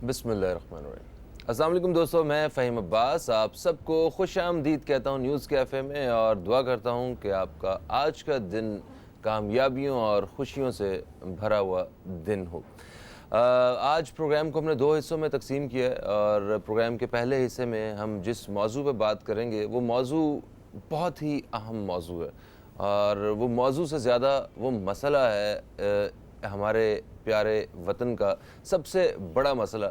बिस्मिल्लाहिर्रहमानिर्रहीम। अस्सलाम वालेकुम दोस्तों, मैं फ़हीम अब्बास आप सबको खुश आमदीद कहता हूँ न्यूज़ कैफ़े में, और दुआ करता हूँ कि आपका आज का दिन कामयाबियों और ख़ुशियों से भरा हुआ दिन हो। आज प्रोग्राम को हमने 2 हिस्सों में तकसीम किया है, और प्रोग्राम के पहले हिस्से में हम जिस मौजू पे बात करेंगे वो मौजू बहुत ही अहम मौजू है, और वो मौजू से ज़्यादा वो मसला है हमारे प्यारे वतन का सबसे बड़ा मसला।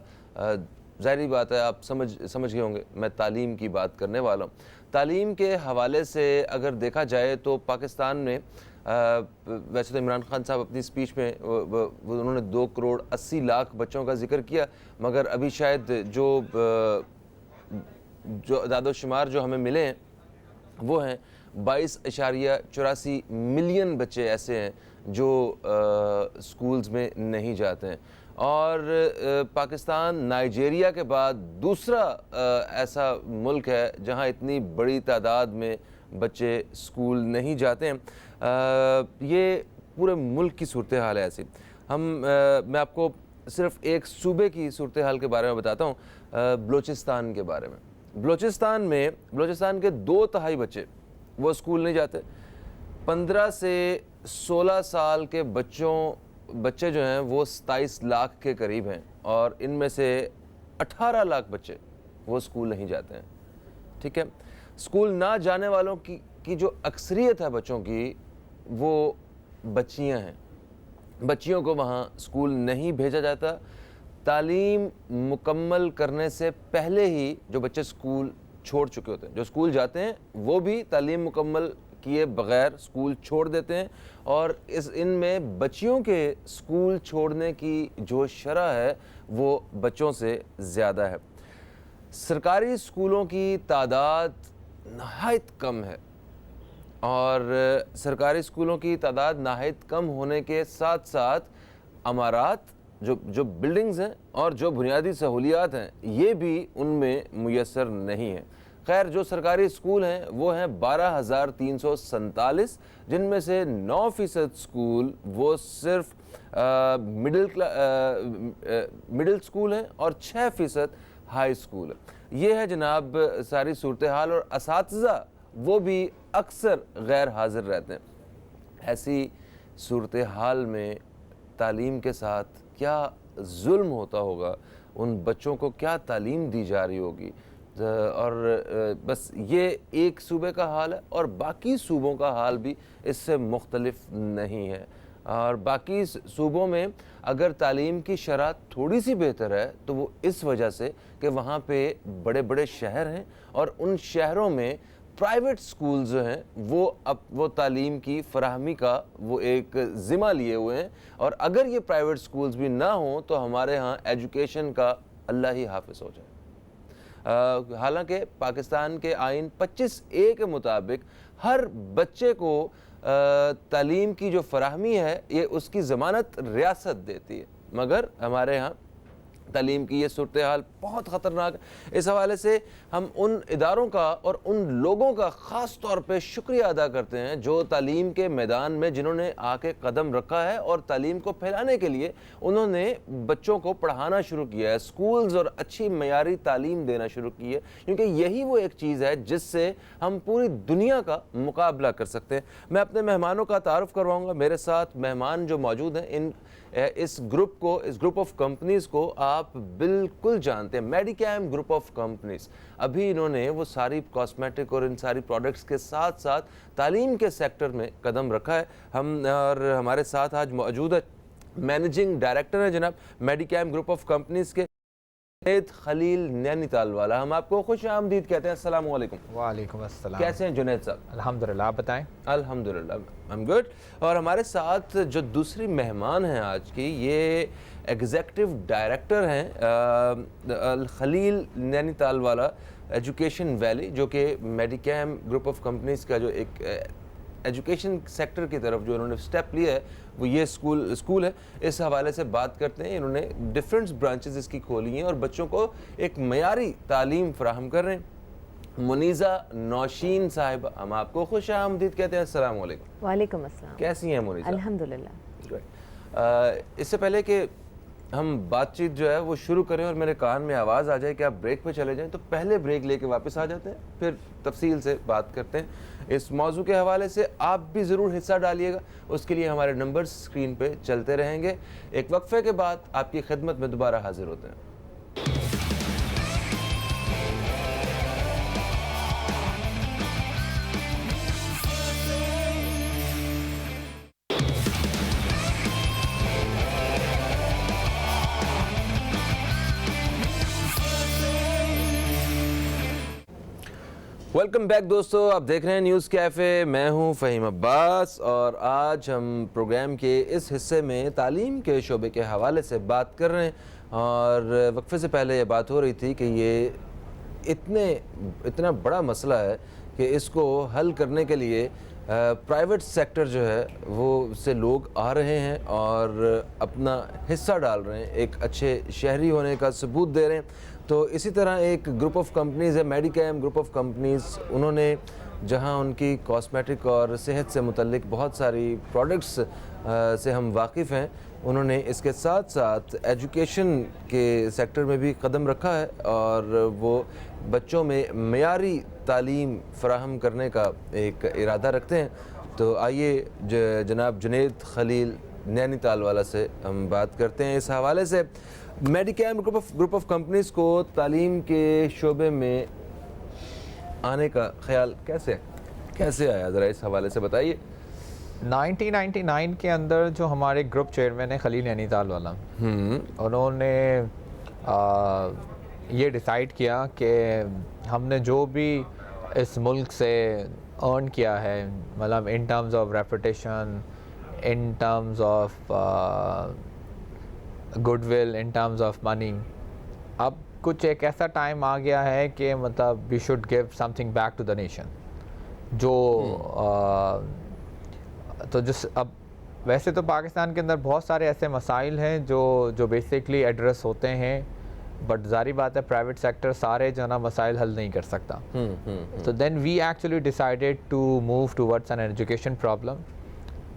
ज़ाहिरी बात है, आप समझ गए होंगे, मैं तालीम की बात करने वाला हूँ। तालीम के हवाले से अगर देखा जाए तो पाकिस्तान में वैसे तो इमरान खान साहब अपनी स्पीच में उन्होंने 2 करोड़ 80 लाख बच्चों का जिक्र किया, मगर अभी शायद जो दादोशुमार जो हमें मिले हैं वो हैं 22.84 मिलियन बच्चे ऐसे हैं जो स्कूल्स में नहीं जाते हैं। और पाकिस्तान नाइजीरिया के बाद दूसरा ऐसा मुल्क है जहां इतनी बड़ी तादाद में बच्चे स्कूल नहीं जाते हैं। ये पूरे मुल्क की सूरत हाल है ऐसी। मैं आपको सिर्फ एक सूबे की सूरत हाल के बारे में बताता हूँ, बलूचिस्तान के बारे में। बलूचिस्तान के 2/3 बच्चे वो स्कूल नहीं जाते। 15 से 16 साल के बच्चे जो हैं वो 27 लाख के करीब हैं, और इनमें से 18 लाख बच्चे वो स्कूल नहीं जाते हैं। ठीक है, स्कूल ना जाने वालों की जो अक्सरियत है बच्चों की, वो बच्चियां हैं। बच्चियों को वहाँ स्कूल नहीं भेजा जाता। तालीम मुकम्मल करने से पहले ही जो बच्चे स्कूल छोड़ चुके होते हैं, जो स्कूल जाते हैं वो भी तालीम मुकम्मल किए बग़ैर स्कूल छोड़ देते हैं, और इनमें बच्चियों के स्कूल छोड़ने की जो शरह है वो बच्चों से ज़्यादा है। सरकारी स्कूलों की तादाद नहायत कम है, और सरकारी स्कूलों की तादाद नहायत कम होने के साथ साथ अमारात जो बिल्डिंग्स हैं और जो बुनियादी सहूलियात हैं ये भी उनमें मुयस्सर नहीं है। खैर, जो सरकारी स्कूल हैं वो हैं 12,347, जिनमें से 9% स्कूल वो सिर्फ मिडिल स्कूल हैं और 6% हाई स्कूल है। ये है जनाब सारी सूरत हाल, और असातिज़ा वो भी अक्सर गैर हाजिर रहते हैं। ऐसी सूरत हाल में तालीम के साथ क्या जुल्म होता होगा, उन बच्चों को क्या तालीम दी जा रही होगी। और बस ये एक सूबे का हाल है, और बाकी सूबों का हाल भी इससे मुख्तलिफ नहीं है। और बाकी सूबों में अगर तालीम की शरह थोड़ी सी बेहतर है तो वो इस वजह से कि वहाँ पे बड़े बड़े शहर हैं, और उन शहरों में प्राइवेट स्कूल जो हैं वो तालीम की फराहमी का वो एक ज़िम्मा लिए हुए हैं। और अगर ये प्राइवेट स्कूल्स भी ना हों तो हमारे यहाँ एजुकेशन का अल्लाह ही हाफिज़ हो जाए। हालांकि पाकिस्तान के आइन 25A के मुताबिक हर बच्चे को तालीम की जो फराहमी है ये उसकी ज़मानत रियासत देती है, मगर हमारे यहाँ तालीम की ये सूरत हाल बहुत ख़तरनाक है। इस हवाले से हम उन इदारों का और उन लोगों का ख़ास तौर पे शुक्रिया अदा करते हैं जो तालीम के मैदान में जिन्होंने आके कदम रखा है, और तालीम को फैलाने के लिए उन्होंने बच्चों को पढ़ाना शुरू किया है, स्कूल्स और अच्छी मयारी तालीम देना शुरू की है, क्योंकि यही वो एक चीज़ है जिससे हम पूरी दुनिया का मुकाबला कर सकते हैं। मैं अपने मेहमानों का तारुफ़ करवाऊँगा। मेरे साथ मेहमान जो मौजूद हैं, इस ग्रुप ऑफ कंपनीज़ को आप बिल्कुल जानते हैं, मेडिकैम ग्रुप ऑफ कंपनीज़। अभी इन्होंने वो सारी कॉस्मेटिक और इन सारी प्रोडक्ट्स के साथ साथ तालीम के सेक्टर में कदम रखा है। और हमारे साथ आज मौजूद है मैनेजिंग डायरेक्टर हैं जनाब मेडिकैम ग्रुप ऑफ कंपनीज़ के जुनैद खलील नैनीताल वाला। हम आपको खुश आमदीद कहते हैं। अस्सलाम वालेकुम। वालेकुम अस्सलाम। कैसे हैं जुनैद साहब? अल्हम्दुलिल्लाह, आप बताएं। अल्हम्दुलिल्लाह, आई एम गुड। और हमारे साथ जो दूसरी मेहमान हैं आज की, ये एग्जीक्यूटिव डायरेक्टर हैं अल खलील नैनीताल वाला एजुकेशन वैली, जो कि मेडिकैम ग्रुप ऑफ कंपनीज़ का जो एक एजुकेशन सेक्टर की तरफ जो इन्होंने स्टेप लिया है वो ये स्कूल है। इस हवाले से बात करते हैं। इन्होंने डिफरेंट ब्रांचेस इसकी खोली हैं और बच्चों को एक मयारी तालीम फराहम कर रहे हैं। मुनीज़ा नौशीन साहिब, हम आपको खुश आमदीद कहते हैं। अस्सलाम वालेकुम। वालेकुम अस्सलाम। कैसी हैं मुनीज़ा? अल्हम्दुलिल्लाह। इससे पहले कि हम बातचीत जो है वो शुरू करें और मेरे कान में आवाज़ आ जाए कि आप ब्रेक पे चले जाएं, तो पहले ब्रेक लेके वापस आ जाते हैं, फिर तफसील से बात करते हैं इस मौजू के हवाले से। आप भी ज़रूर हिस्सा डालिएगा, उसके लिए हमारे नंबर्स स्क्रीन पे चलते रहेंगे। एक वक्फे के बाद आपकी खिदमत में दोबारा हाजिर होते हैं। वेलकम बैक दोस्तों, आप देख रहे हैं न्यूज़ कैफ़े। मैं हूं फ़हीम अब्बास और आज हम प्रोग्राम के इस हिस्से में तालीम के शोबे के हवाले से बात कर रहे हैं। और वक्फे से पहले ये बात हो रही थी कि ये इतना बड़ा मसला है कि इसको हल करने के लिए प्राइवेट सेक्टर जो है वो से लोग आ रहे हैं और अपना हिस्सा डाल रहे हैं, एक अच्छे शहरी होने का सबूत दे रहे हैं। तो इसी तरह एक ग्रुप ऑफ कंपनीज़ है, मेडिकैम ग्रुप ऑफ कंपनीज़, उन्होंने जहां उनकी कॉस्मेटिक और सेहत से मुतल्लिक बहुत सारी प्रोडक्ट्स से हम वाकिफ़ हैं, उन्होंने इसके साथ साथ एजुकेशन के सेक्टर में भी कदम रखा है और वो बच्चों में मयारी तालीम फ़राहम करने का एक इरादा रखते हैं। तो आइए जनाब जुनैद खलील नैनीताल वाला से हम बात करते हैं इस हवाले से। मेडिकैम ग्रुप ऑफ कंपनीज़ को तालीम के शोबे में आने का ख्याल कैसे आया, ज़रा इस हवाले से बताइए। 1999 के अंदर जो हमारे ग्रुप चेयरमैन है खलील नैनीताल वाला, उन्होंने ये डिसाइड किया कि हमने जो भी इस मुल्क से अर्न किया है, मतलब in terms of reputation, in terms of goodwill, in terms of money, अब कुछ एक ऐसा टाइम आ गया है कि मतलब we should give something back to the nation. जो तो जिस अब वैसे तो पाकिस्तान के अंदर बहुत सारे ऐसे मसाइल हैं जो बेसिकली एड्रेस होते हैं, बट जारी बात है प्राइवेट सेक्टर सारे जो ना मसाइल हल नहीं कर सकता। तो then we actually decided to move towards an education problem.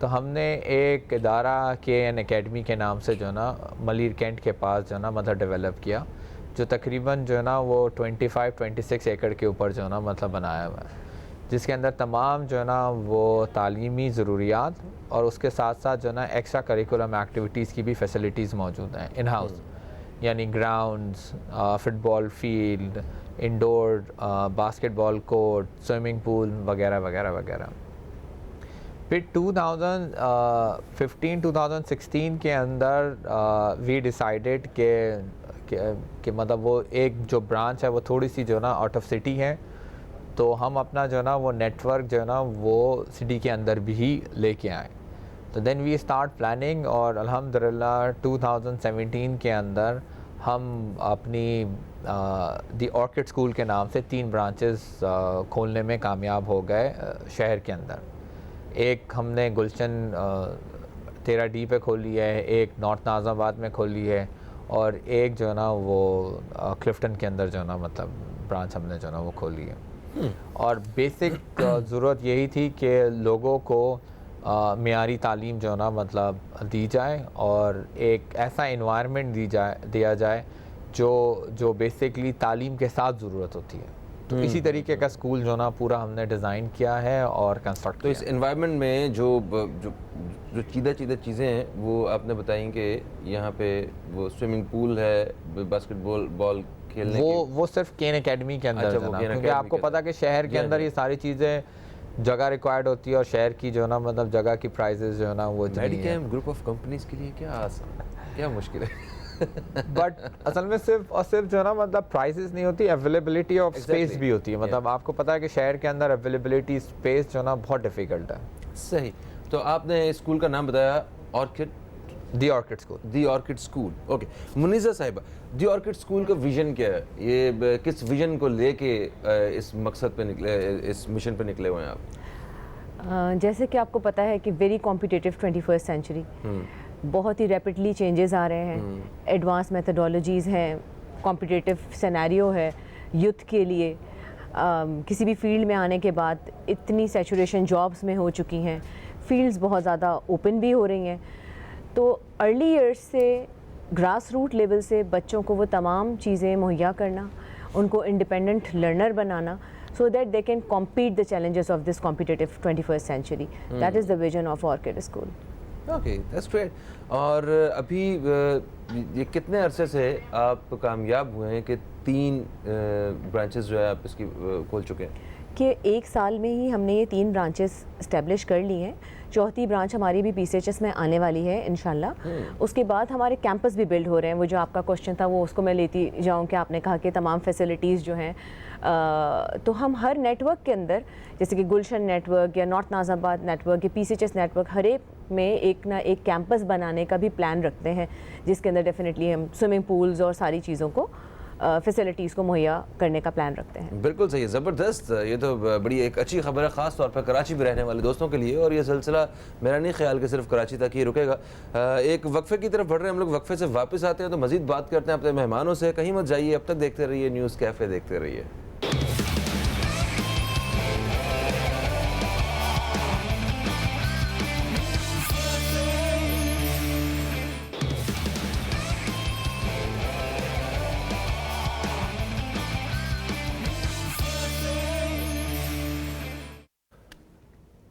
तो हमने एक इदारा के एन अकेडमी के नाम से जो ना मलिर कैंट के पास जो ना मतलब डेवलप किया, जो तकरीबन जो ना वो 25-26 एकड़ के ऊपर जो ना मतलब बनाया हुआ है, जिसके अंदर तमाम जो ना वो तालीमी ज़रूरियात और उसके साथ साथ जो ना एक्स्ट्रा करिकुलम एक्टिविटीज़ की भी फैसिलिटीज़ मौजूद हैं इन हाउस, यानी grounds, football field, indoor basketball court, swimming pool वगैरह वगैरह वगैरह। फिर 2015-2016 के अंदर वी डिसाइडेड कि मतलब वो एक जो ब्रांच है वो थोड़ी सी जो ना आउट ऑफ सिटी है, तो हम अपना जो ना वो नेटवर्क जो ना वो सिटी के अंदर भी लेके आए। तो देन वी स्टार्ट प्लानिंग और अल्हम्दुलिल्लाह 2017 के अंदर हम अपनी दी ऑर्किड स्कूल के नाम से 3 ब्रांचेस खोलने में कामयाब हो गए शहर के अंदर। एक हमने गुलशन 13D पे खोली है, एक नॉर्थ नाज़ाबाद में खोली है और एक जो ना वो क्लिफ्टन के अंदर जो ना मतलब ब्रांच हमने जो ना वो खोली है। और बेसिक ज़रूरत यही थी कि लोगों को मियारी तालीम जो ना मतलब दी जाए और एक ऐसा इन्वायरमेंट दिया जाए जो बेसिकली तालीम के साथ ज़रूरत होती है। तो इसी तरीके का स्कूल जो ना पूरा हमने डिज़ाइन किया है और कंस्ट्रक्ट तो इस एनवायरनमेंट में जो चीज़ें हैं वो आपने बताई कि यहाँ पे वो स्विमिंग पूल है, बास्केटबॉल बॉल खेलने वो सिर्फ केन अकेडमी के अंदर है ना, क्योंकि आपको पता कि शहर के अंदर ये सारी चीज़ें जगह रिक्वायर्ड होती है और शहर की जो ना मतलब जगह की प्राइजेस जो है ना वो मेडिकैम ग्रुप ऑफ कंपनीज़ के लिए क्या आसान, क्या मुश्किल है? बट असल में सिर्फ जो ना मतलब प्राइसेस नहीं होती, अवेलेबिलिटी ऑफ स्पेस भी होती है। मतलब आपको पता है कि शहर के अंदर अवेलेबिलिटी स्पेस जो ना बहुत डिफ़िकल्ट है। सही। तो आपने स्कूल का नाम बताया ऑर्किड, दी ऑर्किड स्कूल। दी ऑर्किड स्कूल, ओके। मुनीज़ा साहिबा, दी ऑर्किड स्कूल का विज़न क्या है? ये किस विज़न को लेके इस मकसद पे निकले, इस मिशन पे निकले हुए हैं आप? जैसे कि आपको पता है कि वेरी कॉम्पिटिटिव 21st सेंचुरी, बहुत ही रैपिडली चेंजेस आ रहे हैं, एडवांस मेथडोलॉजीज़ हैं, कॉम्पिटिटिव सिनेरियो है यूथ के लिए। किसी भी फील्ड में आने के बाद इतनी सैचुरेशन जॉब्स में हो चुकी हैं, फील्ड्स बहुत ज़्यादा ओपन भी हो रही हैं। तो अर्ली ईयर्स से ग्रास रूट लेवल से बच्चों को वो तमाम चीज़ें मुहैया करना, उनको independent learner banana, so that they can compete the challenges of this competitive 21st century. That is the vision of Orchid School. Okay, that's great. और अभी ये कितने अरसे से आप कामयाब हुए हैं कि 3 ब्रांचेस जो है आप इसकी खोल चुके हैं? कि 1 साल में ही हमने ये 3 ब्रांचेस इस्टेब्लिश कर ली हैं। चौथी ब्रांच हमारी भी PCHS में आने वाली है इंशाल्लाह। उसके बाद हमारे कैंपस भी बिल्ड हो रहे हैं। वो जो आपका क्वेश्चन था वो उसको मैं लेती जाऊँ कि आपने कहा कि तमाम फैसिलिटीज़ जो हैं, तो हम हर नेटवर्क के अंदर, जैसे कि गुलशन नेटवर्क या नॉर्थ नाज़ाबाद नेटवर्क या PCHS नेटवर्क, हर एक में एक ना एक कैंपस बनाने का भी प्लान रखते हैं, जिसके अंदर डेफिनेटली हम स्विमिंग पूल्स और सारी चीज़ों को फैसिलिटीज़ को मुहैया करने का प्लान रखते हैं। बिल्कुल सही है, ज़बरदस्त। ये तो बड़ी एक अच्छी खबर है, ख़ास तौर पर कराची में रहने वाले दोस्तों के लिए। और ये सिलसिला मेरा नहीं ख्याल कि सिर्फ कराची तक ही रुकेगा। एक वक्फे की तरफ बढ़ रहे हैं हम लोग। वक्फे से वापस आते हैं तो मज़ीद बात करते हैं अपने मेहमानों से। कहीं मत जाइए, अब तक देखते रहिए न्यूज़ कैफ़े, देखते रहिए।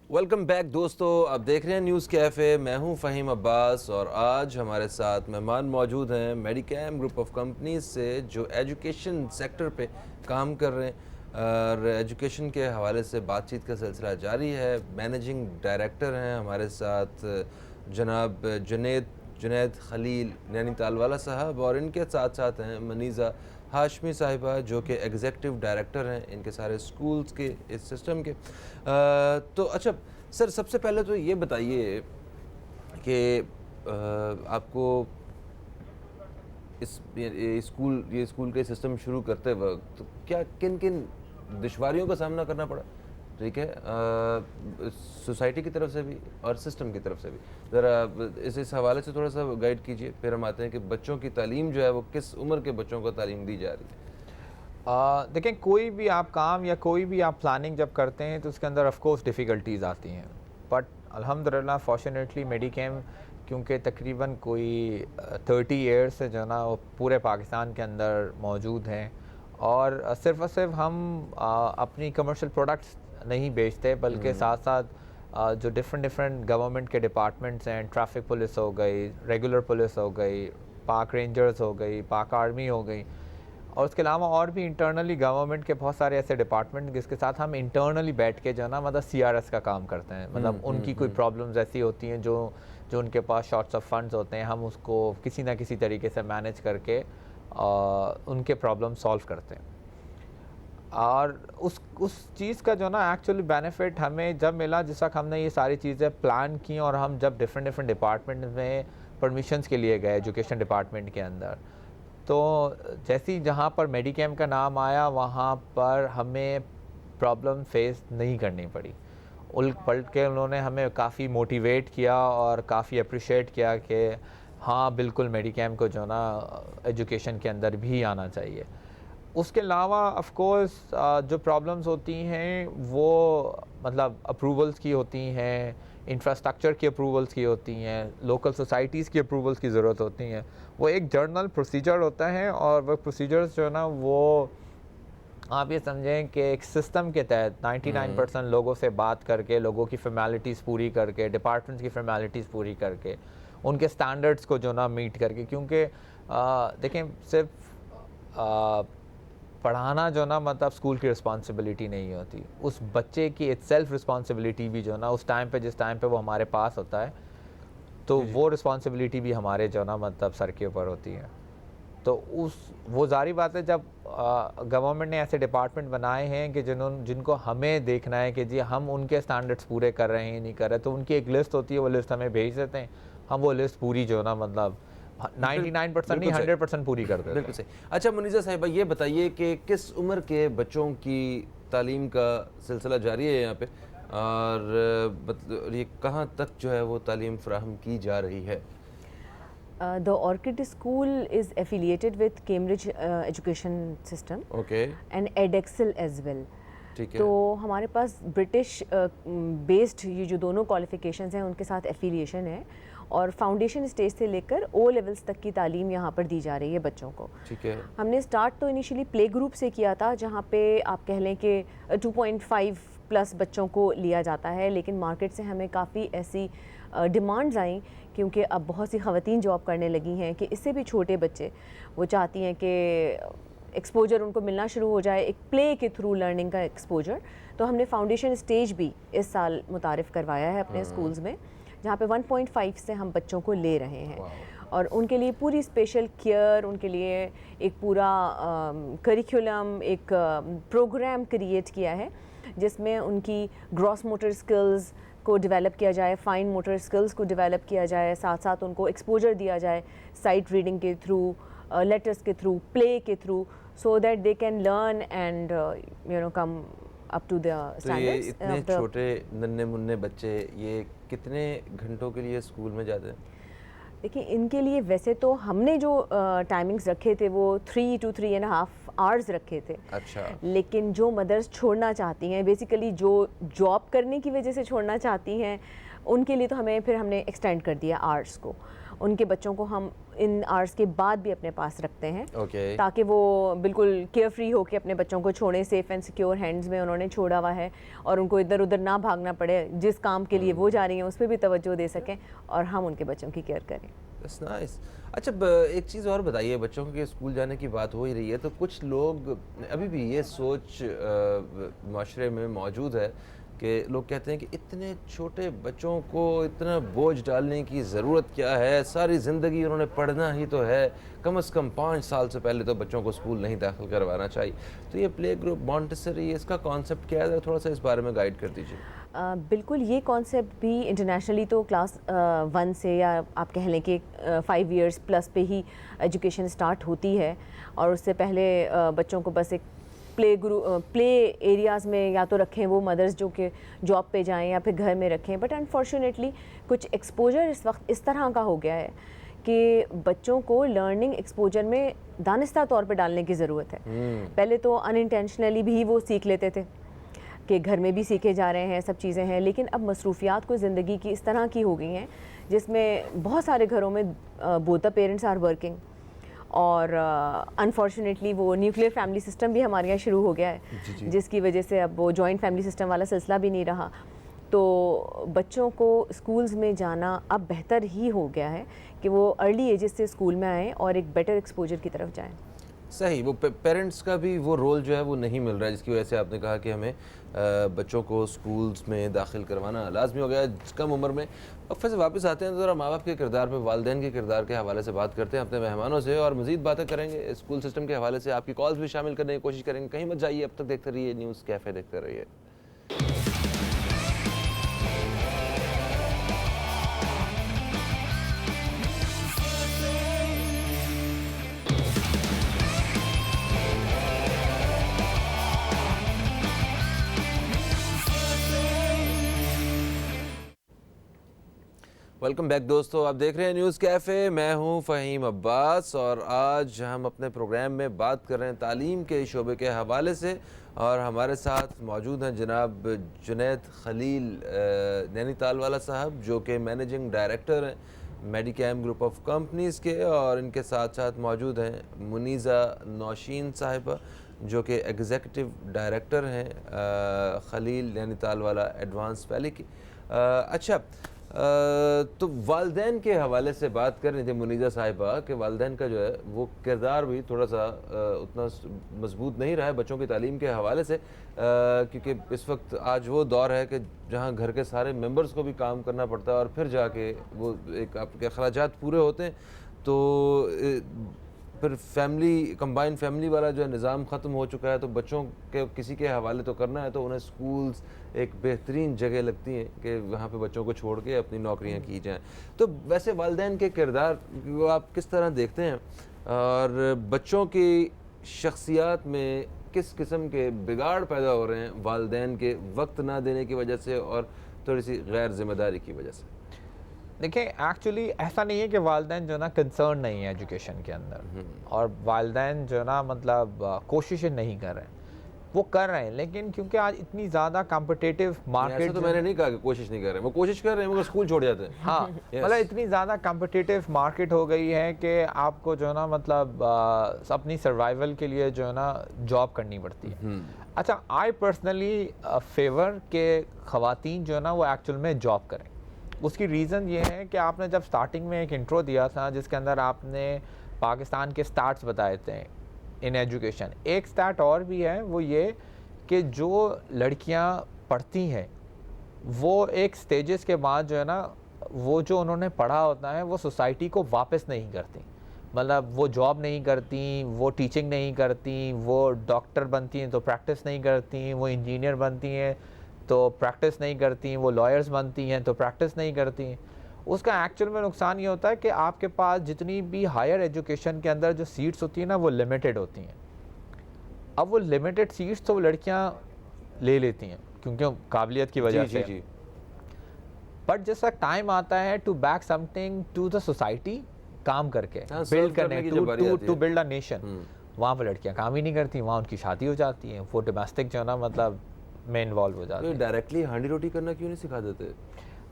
वेलकम बैक दोस्तों, आप देख रहे हैं न्यूज़ कैफ़े। मैं हूं फ़हीम अब्बास और आज हमारे साथ मेहमान मौजूद हैं मेडिकैम ग्रुप ऑफ कंपनीज से, जो एजुकेशन सेक्टर पे काम कर रहे हैं और एजुकेशन के हवाले से बातचीत का सिलसिला जारी है। मैनेजिंग डायरेक्टर हैं हमारे साथ जनाब जुनैद खलील नैनीताल वाला साहब, और इनके साथ साथ हैं मनीज़ा हाशमी साहिबा, जो कि एग्जीक्यूटिव डायरेक्टर हैं इनके सारे स्कूल्स के, इस सिस्टम के। तो अच्छा सर, सबसे पहले तो ये बताइए कि आपको ये स्कूल के सिस्टम शुरू करते वक्त तो क्या किन किन दुश्वारियों का सामना करना पड़ा? ठीक है, सोसाइटी की तरफ से भी और सिस्टम की तरफ से भी ज़रा इस हवाले से थोड़ा सा गाइड कीजिए। फिर हम आते हैं कि बच्चों की तालीम जो है वो किस उम्र के बच्चों को तालीम दी जा रही है। देखें, कोई भी आप काम या कोई भी आप प्लानिंग जब करते हैं तो उसके अंदर ऑफ कोर्स डिफ़िकल्टीज़ आती हैं, बट अल्हम्दुलिल्लाह फॉर्चुनेटली मेडिकैम क्योंकि तकरीबन कोई 30 ईयर्स से जो है ना वो पूरे पाकिस्तान के अंदर मौजूद हैं, और सिर्फ हम अपनी कमर्शियल प्रोडक्ट्स नहीं बेचते, बल्कि साथ साथ जो डिफरेंट गवर्नमेंट के डिपार्टमेंट्स हैं, ट्रैफिक पुलिस हो गई, रेगुलर पुलिस हो गई, पाक रेंजर्स हो गई, पाक आर्मी हो गई, और उसके अलावा और भी इंटरनली गवर्नमेंट के बहुत सारे ऐसे डिपार्टमेंट जिसके साथ हम इंटरनली बैठ के जो है ना मतलब CRS का काम करते हैं। मतलब उनकी कोई प्रॉब्लम्स ऐसी होती हैं जो उनके पास शॉर्ट्स ऑफ फंड्स होते हैं, हम उसको किसी ना किसी तरीके से मैनेज करके उनके प्रॉब्लम सॉल्व करते हैं। और उस चीज़ का जो ना एक्चुअली बेनिफिट हमें जब मिला जिस वक्त हमने ये सारी चीज़ें प्लान की, और हम जब डिफरेंट डिपार्टमेंट में परमिशंस के लिए गए एजुकेशन डिपार्टमेंट के अंदर, तो जैसे ही जहाँ पर मेडिकैम का नाम आया वहाँ पर हमें प्रॉब्लम फेस नहीं करनी पड़ी। उलट पलट के उन्होंने हमें काफ़ी मोटिवेट किया और काफ़ी अप्रिशिएट किया कि हाँ बिल्कुल मेडिकैम को जो ना एजुकेशन के अंदर भी आना चाहिए। उसके अलावा ऑफ कोर्स जो प्रॉब्लम्स होती हैं वो मतलब अप्रूवल्स की होती हैं, इंफ्रास्ट्रक्चर की अप्रूवल्स की होती हैं, लोकल सोसाइटीज़ की अप्रूवल्स की ज़रूरत होती हैं। वो एक जर्नल प्रोसीजर होता है, और वो प्रोसीजर्स जो है ना वो आप ये समझें कि एक सिस्टम के तहत 99% लोगों से बात करके, लोगों की फॉर्मेलिटीज़ पूरी करके, डिपार्टमेंट्स की फॉर्मेलिटीज़ पूरी करके, उनके स्टैंडर्ड्स को जो ना मीट करके, क्योंकि देखें सिर्फ पढ़ाना जो ना मतलब स्कूल की रिस्पॉन्सिबिलिटी नहीं होती, उस बच्चे की इटसेल्फ रिस्पॉन्सिबिलिटी भी जो ना उस टाइम पे जिस टाइम पे वो हमारे पास होता है, तो वो रिस्पॉन्सिबिलिटी भी हमारे जो ना मतलब सर के ऊपर होती है। तो वो जारी बात है जब गवर्नमेंट ने ऐसे डिपार्टमेंट बनाए हैं कि जिनको हमें देखना है कि जी हम उनके स्टैंडर्ड्स पूरे कर रहे हैं नहीं कर रहे, तो उनकी एक लिस्ट होती है, वो लिस्ट हमें भेज देते हैं, हम वो लिस्ट पूरी जो ना मतलब 99% नहीं 100% पूरी कर देते हैं। बिल्कुल सही। अच्छा मुनीज़ा साहिबा, ये बताइए कि किस उम्र के बच्चों की तालीम का सिलसिला जारी है यहाँ पे, और मतलब ये कहाँ तक जो है वो तालीम फराहम की जा रही है? The Orchid School is affiliated with Cambridge Education System and Edexcel as well. ठीक है। तो हमारे पास ब्रिटिश बेस्ड ये जो दोनों क्वालिफिकेशंस हैं उनके साथ एफिलिएशन है, और फाउंडेशन स्टेज से लेकर ओ लेवल्स तक की तालीम यहाँ पर दी जा रही है बच्चों को। ठीक है। हमने स्टार्ट तो इनिशियली प्ले ग्रुप से किया था, जहाँ पे आप कह लें कि 2.5 प्लस बच्चों को लिया जाता है, लेकिन मार्केट से हमें काफ़ी ऐसी डिमांड्स आई, क्योंकि अब बहुत सी ख़वातीन जॉब करने लगी हैं कि इससे भी छोटे बच्चे वो चाहती हैं कि एक्सपोजर उनको मिलना शुरू हो जाए, एक प्ले के थ्रू लर्निंग का एक्सपोजर। तो हमने फाउंडेशन स्टेज भी इस साल मुतारिफ़ करवाया है अपने स्कूल्स में, जहाँ पे 1.5 से हम बच्चों को ले रहे हैं और उनके लिए पूरी स्पेशल केयर, उनके लिए एक पूरा करिकुलम, एक प्रोग्राम क्रिएट किया है जिसमें उनकी ग्रॉस मोटर स्किल्स को डेवलप किया जाए, फाइन मोटर स्किल्स को डेवलप किया जाए, साथ साथ उनको एक्सपोजर दिया जाए साइट रीडिंग के थ्रू, लेटर्स के थ्रू, प्ले के through, so that they can learn and come up to the standards. इतने छोटे नन्हे मुन्ने बच्चे ये कितने घंटों के लिए स्कूल में जाते हैं? देखिए, इनके लिए वैसे तो हमने जो टाइमिंग्स रखे थे वो 3 to 3.5 आवर्स रखे थे। अच्छा। लेकिन जो मदर्स छोड़ना चाहती हैं, बेसिकली जो जॉब करने की वजह से छोड़ना चाहती हैं, उनके लिए तो हमने एक्सटेंड कर दिया आवर्स को। उनके बच्चों को हम इन आवर्स के बाद भी अपने पास रखते हैं, ताकि वो बिल्कुल केयर फ्री हो के अपने बच्चों को छोड़ें, सेफ़ एंड सिक्योर हैंड्स में उन्होंने छोड़ा हुआ है और उनको इधर उधर ना भागना पड़े, जिस काम के लिए वो जा रही हैं उस पर भी तवज्जो दे सकें और हम उनके बच्चों की केयर करें। That's nice. अच्छा, एक चीज़ और बताइए, बच्चों के स्कूल जाने की बात हो ही रही है तो कुछ लोग अभी भी ये सोच माशरे में मौजूद है कि लोग कहते हैं कि इतने छोटे बच्चों को इतना बोझ डालने की ज़रूरत क्या है, सारी ज़िंदगी उन्होंने पढ़ना ही तो है, कम से कम 5 साल से पहले तो बच्चों को स्कूल नहीं दाखिल करवाना चाहिए। तो ये प्ले ग्रुप मॉन्टेसरी, इसका कॉन्सेप्ट क्या है, थोड़ा सा इस बारे में गाइड कर दीजिए। बिल्कुल, ये कॉन्सेप्ट भी इंटरनेशनली तो क्लास 1 से, या आप कह लें कि 5 इयर्स प्लस पे ही एजुकेशन स्टार्ट होती है और उससे पहले बच्चों को बस एक प्ले एरियाज़ में या तो रखें वो मदर्स जो कि जॉब पे जाएं या फिर घर में रखें। बट अनफॉर्चुनेटली कुछ एक्सपोजर इस वक्त इस तरह का हो गया है कि बच्चों को लर्निंग एक्सपोजर में दानिस्ता तौर पे डालने की ज़रूरत है। पहले तो अनइंटेंशनली भी वो सीख लेते थे कि घर में भी सीखे जा रहे हैं, सब चीज़ें हैं, लेकिन अब मसरूफियात को ज़िंदगी की इस तरह की हो गई हैं जिसमें बहुत सारे घरों में both the parents are working और अनफॉर्चुनेटली वो न्यूक्लियर फैमिली सिस्टम भी हमारे यहाँ शुरू हो गया है, जिसकी वजह से अब वो जॉइंट फैमिली सिस्टम वाला सिलसिला भी नहीं रहा। तो बच्चों को स्कूल्स में जाना अब बेहतर ही हो गया है कि वो अर्ली एजेस से स्कूल में आएँ और एक बेटर एक्सपोजर की तरफ जाएँ। सही, वो पेरेंट्स का भी वो रोल जो है वो नहीं मिल रहा है, जिसकी वजह से आपने कहा कि हमें बच्चों को स्कूल्स में दाखिल करवाना लाजमी हो गया है कम उम्र में। अब फिर से वापस आते हैं तो ज़रा माँ बाप के किरदार पे, वालिदैन के किरदार के हवाले से बात करते हैं अपने मेहमानों से और मज़ीद बातें करेंगे स्कूल सिस्टम के हवाले से। आपकी कॉल्स भी शामिल करने की कोशिश करेंगे, कहीं मत जाइए, अब तक देखते रहिए न्यूज़ कैफ़े, देखते रहिए। वेलकम बैक दोस्तों, आप देख रहे हैं न्यूज़ कैफ़े, मैं हूं फ़हीम अब्बास और आज हम अपने प्रोग्राम में बात कर रहे हैं तालीम के शोबे के हवाले से और हमारे साथ मौजूद हैं जनाब जुनैद खलील नैनीताल वाला साहब, जो कि मैनेजिंग डायरेक्टर हैं मेडिकैम ग्रुप ऑफ कंपनीज़ के, और इनके साथ साथ मौजूद हैं मुनीज़ा नौशीन साहिबा, जो कि एग्जीक्यूटिव डायरेक्टर हैं खलील नैनीताल वाला एडवांस वैली की। अच्छा, तो वालिदैन के हवाले से बात कर रही थी मुनीज़ा साहिबा कि वालिदैन का जो है वो किरदार भी थोड़ा सा उतना मजबूत नहीं रहा है बच्चों की तालीम के हवाले से, क्योंकि इस वक्त आज वो दौर है कि जहाँ घर के सारे मेंबर्स को भी काम करना पड़ता है और फिर जाके वो एक आपके अखराजात पूरे होते हैं, तो फिर फैमिली कंबाइंड फैमिली वाला जो है निज़ाम ख़त्म हो चुका है। तो बच्चों के किसी के हवाले तो करना है तो उन्हें स्कूल्स एक बेहतरीन जगह लगती हैं कि वहाँ पे बच्चों को छोड़ के अपनी नौकरियाँ की जाएँ। तो वैसे वालिदैन के किरदार को आप किस तरह देखते हैं और बच्चों की शख्सियात में किस किस्म के बिगाड़ पैदा हो रहे हैं वालिदैन के वक्त ना देने की वजह से और थोड़ी सी गैर जिम्मेदारी की वजह से? देखिए, एक्चुअली ऐसा नहीं है कि वालिदैन जो ना कंसर्न नहीं है एजुकेशन के अंदर और वालिदैन जो ना मतलब कोशिशें नहीं कर रहे हैं, वो कर रहे हैं, लेकिन क्योंकि आज इतनी ज़्यादा कॉम्पिटिटिव ऐसा मार्केट, तो मैंने नहीं कहा कि कोशिश नहीं कर रहे हैं, वो कोशिश कर रहे हैं मगर स्कूल छोड़ जाते हैं। हाँ मतलब इतनी ज़्यादा कॉम्पिटिटिव मार्केट हो गई है कि आपको जो है ना मतलब अपनी सर्वाइवल के लिए जो है ना जॉब करनी पड़ती है। अच्छा, आई पर्सनली फेवर के ख़वातीन जो है ना वो एक्चुअल में जॉब करें। उसकी रीज़न ये है कि आपने जब स्टार्टिंग में एक इंट्रो दिया था जिसके अंदर आपने पाकिस्तान के स्टार्ट्स बताए थे इन एजुकेशन, एक स्टार्ट और भी है, वो ये कि जो लड़कियां पढ़ती हैं वो एक स्टेजेस के बाद जो है ना वो जो उन्होंने पढ़ा होता है वो सोसाइटी को वापस नहीं करती। मतलब वो जॉब नहीं करती, वो टीचिंग नहीं करती, वो डॉक्टर बनती हैं तो प्रैक्टिस नहीं करती, वो इंजीनियर बनती हैं तो प्रैक्टिस नहीं करती, वो लॉयर्स बनती हैं तो प्रैक्टिस नहीं करती। उसका एक्चुअल में नुकसान ये होता है कि आपके पास जितनी भी हायर एजुकेशन के अंदर जो सीट्स होती हैं ना वो लिमिटेड होती हैं। अब वो लिमिटेड सीट्स तो वो लड़कियां ले लेती हैं क्योंकि काबिलियत की वजह से। जी। बट जैसा टाइम आता है to back something to the society, काम करके बिल्ड करने, टू बिल्ड अ नेशन, वहाँ पर लड़कियाँ काम ही नहीं करती, वहाँ उनकी शादी हो जाती है, वो डोमेस्टिक जो है ना मतलब में इन्वॉल्व हो जाती है। डायरेक्टली हांडी रोटी करना क्यों नहीं सिखा देते?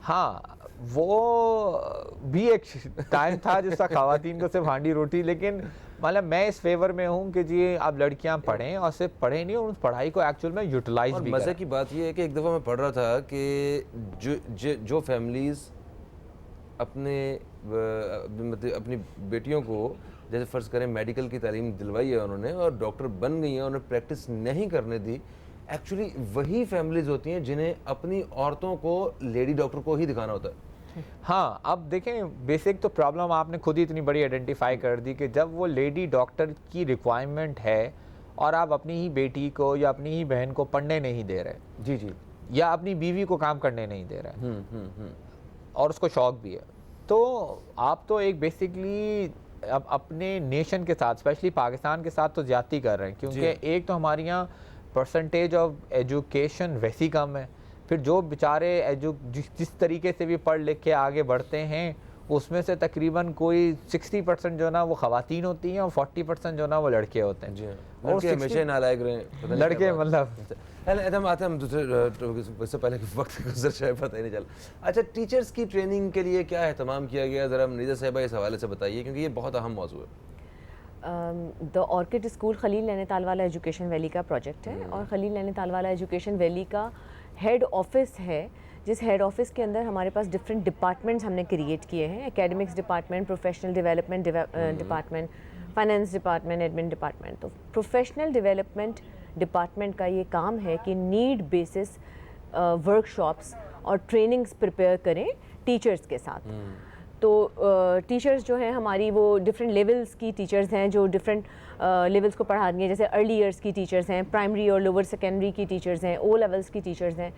हाँ, वो भी एक टाइम था जिसका ख़वातीन को सिर्फ हांडी रोटी, लेकिन मतलब मैं इस फेवर में हूँ कि जी अब लड़कियाँ पढ़ें और सिर्फ पढ़ें नहीं, और उस पढ़ाई को एक्चुअल में यूटिलाइज भी करें। मज़े की बात ये है कि एक दफ़ा मैं पढ़ रहा था कि जो फैमिलीज़ अपने मतलब अपनी बेटियों को जैसे फ़र्ज़ करें मेडिकल की तालीम दिलवाई है उन्होंने और डॉक्टर बन गई हैं, उन्हें प्रैक्टिस नहीं करने दी, एक्चुअली वही फैमिलीज़ होती हैं जिन्हें अपनी औरतों को लेडी डॉक्टर को ही दिखाना होता है। हाँ, अब देखें बेसिक तो प्रॉब्लम आपने खुद ही इतनी बड़ी आइडेंटिफाई कर दी कि जब वो लेडी डॉक्टर की रिक्वायरमेंट है और आप अपनी ही बेटी को या अपनी ही बहन को पढ़ने नहीं दे रहे, जी, या अपनी बीवी को काम करने नहीं दे रहे, और उसको शौक भी है, तो आप तो एक बेसिकली अब अपने नेशन के साथ, स्पेशली पाकिस्तान के साथ तो ज्यादती कर रहे हैं, क्योंकि एक तो हमारे यहाँ परसेंटेज ऑफ एजुकेशन वैसी कम है, फिर जो बेचारे जिस तरीके से भी पढ़ लिख के आगे बढ़ते हैं उसमें से तकरीबन कोई 60% जो ना वो ख़वातीन होती हैं और 40% जो ना वो लड़के होते हैं। जी, और लड़के हमेशा नालायक रहे, लड़के मतलब हम आते हम दूसरे इससे पहले कि वक्त गुजर शायद पता ही नहीं चला। अच्छा, टीचर्स की ट्रेनिंग के लिए क्या एहतमाम किया गया, ज़रा नीदा साहिबा इस हवाले से बताइए क्योंकि ये बहुत अहम मौजू है। The orchid school Khalil Nainital वाला एजुकेशन वैली का प्रोजेक्ट है, और खलील नैनीताल वाला एजुकेशन वैली का हेड ऑफिस है, जिस हेड ऑफिस के अंदर हमारे पास डिफरेंट डिपार्टमेंट्स हमने क्रिएट किए हैं। Academics department, professional development department, finance department, admin department. तो प्रोफेशनल डेवलपमेंट डिपार्टमेंट का ये काम है कि नीड बेसिस वर्कशॉप्स और ट्रेनिंग्स प्रिपेयर करें टीचर्स के साथ। तो टीचर्स जो हैं हमारी वो डिफरेंट लेवल्स की टीचर्स हैं जो डिफरेंट लेवल्स को पढ़ा रही हैं, जैसे अर्ली ईयर्स की टीचर्स हैं, प्राइमरी और लोअर सेकेंडरी की टीचर्स हैं, ओ लेवल्स की टीचर्स हैं,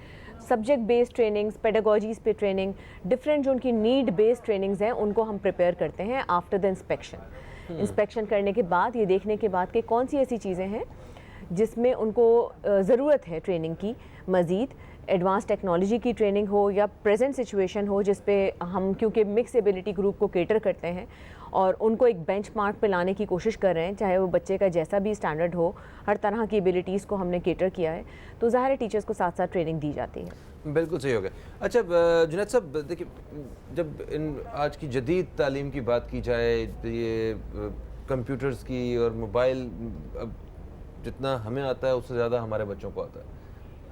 सब्जेक्ट बेस्ड ट्रेनिंग्स, पेडागोजीज़ पे ट्रेनिंग, डिफरेंट जो उनकी नीड बेस्ड ट्रेनिंग्स हैं उनको हम प्रिपेयर करते हैं आफ्टर द इंस्पेक्शन। इंस्पेक्शन करने के बाद ये देखने के बाद कि कौन सी ऐसी चीज़ें हैं जिसमें उनको ज़रूरत है ट्रेनिंग की, मज़ीद एडवांस टेक्नोलॉजी की ट्रेनिंग हो या प्रेजेंट सिचुएशन हो, जिस पे हम क्योंकि मिक्स एबिलिटी ग्रुप को केटर करते हैं और उनको एक बेंचमार्क पे लाने की कोशिश कर रहे हैं, चाहे वो बच्चे का जैसा भी स्टैंडर्ड हो, हर तरह की एबिलिटीज़ को हमने केटर किया है, तो ज़ाहिर है टीचर्स को साथ साथ ट्रेनिंग दी जाती है। बिल्कुल सही हो गया। अच्छा जुनैद साहब, देखिए जब इन आज की जदीद तालीम की बात की जाए, ये कंप्यूटर्स की और मोबाइल जितना हमें आता है उससे ज़्यादा हमारे बच्चों को आता है,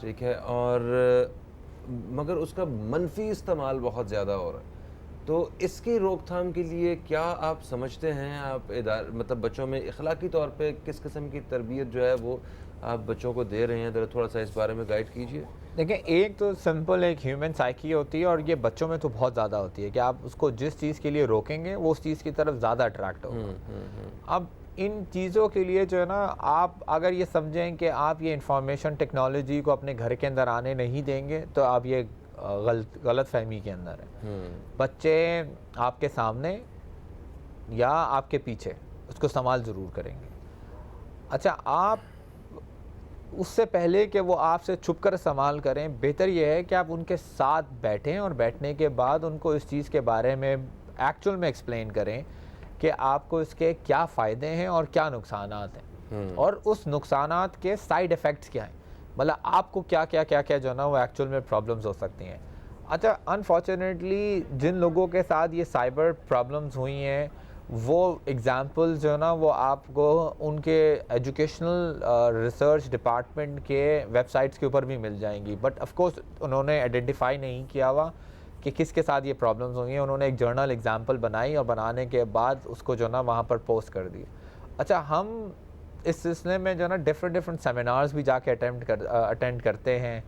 ठीक है, और मगर उसका मनफी इस्तेमाल बहुत ज़्यादा हो रहा है, तो इसकी रोकथाम के लिए क्या आप समझते हैं, आप मतलब बच्चों में इखलाकी तौर पे किस किस्म की तरबियत जो है वो आप बच्चों को दे रहे हैं, ज़रा थोड़ा सा इस बारे में गाइड कीजिए। देखिए, एक तो सिंपल एक ह्यूमन साइकी होती है और ये बच्चों में तो बहुत ज़्यादा होती है कि आप उसको जिस चीज़ के लिए रोकेंगे वो उस चीज़ की तरफ ज़्यादा अट्रैक्ट होगा। अब इन चीज़ों के लिए जो है ना, आप अगर ये समझें कि आप ये इंफॉर्मेशन टेक्नोलॉजी को अपने घर के अंदर आने नहीं देंगे तो आप ये गलत फहमी के अंदर है। बच्चे आपके सामने या आपके पीछे उसको इस्तेमाल ज़रूर करेंगे। अच्छा, आप उससे पहले कि वो आपसे छुप कर इस्तेमाल करें, बेहतर ये है कि आप उनके साथ बैठें और बैठने के बाद उनको इस चीज़ के बारे में एक्चुअल में एक्सप्लेन करें कि आपको इसके क्या फ़ायदे हैं और क्या नुकसानात हैं। और उस नुकसानात के साइड इफ़ेक्ट्स क्या हैं, मतलब आपको क्या क्या क्या क्या जो है ना वो एक्चुअल में प्रॉब्लम्स हो सकती हैं। अच्छा, अनफॉर्चुनेटली जिन लोगों के साथ ये साइबर प्रॉब्लम्स हुई हैं वो एग्जांपल्स जो है ना वो आपको उनके एजुकेशनल रिसर्च डिपार्टमेंट के वेबसाइट्स के ऊपर भी मिल जाएंगी, बट ऑफ कोर्स उन्होंने आइडेंटिफाई नहीं किया हुआ कि किसके साथ ये प्रॉब्लम्स हुई हैं। उन्होंने एक जर्नल एग्जांपल बनाई और बनाने के बाद उसको जो है ना वहाँ पर पोस्ट कर दी। अच्छा, हम इस सिलसिले में जो है ना डिफरेंट सेमिनार्स भी जाके अटेंड करते हैं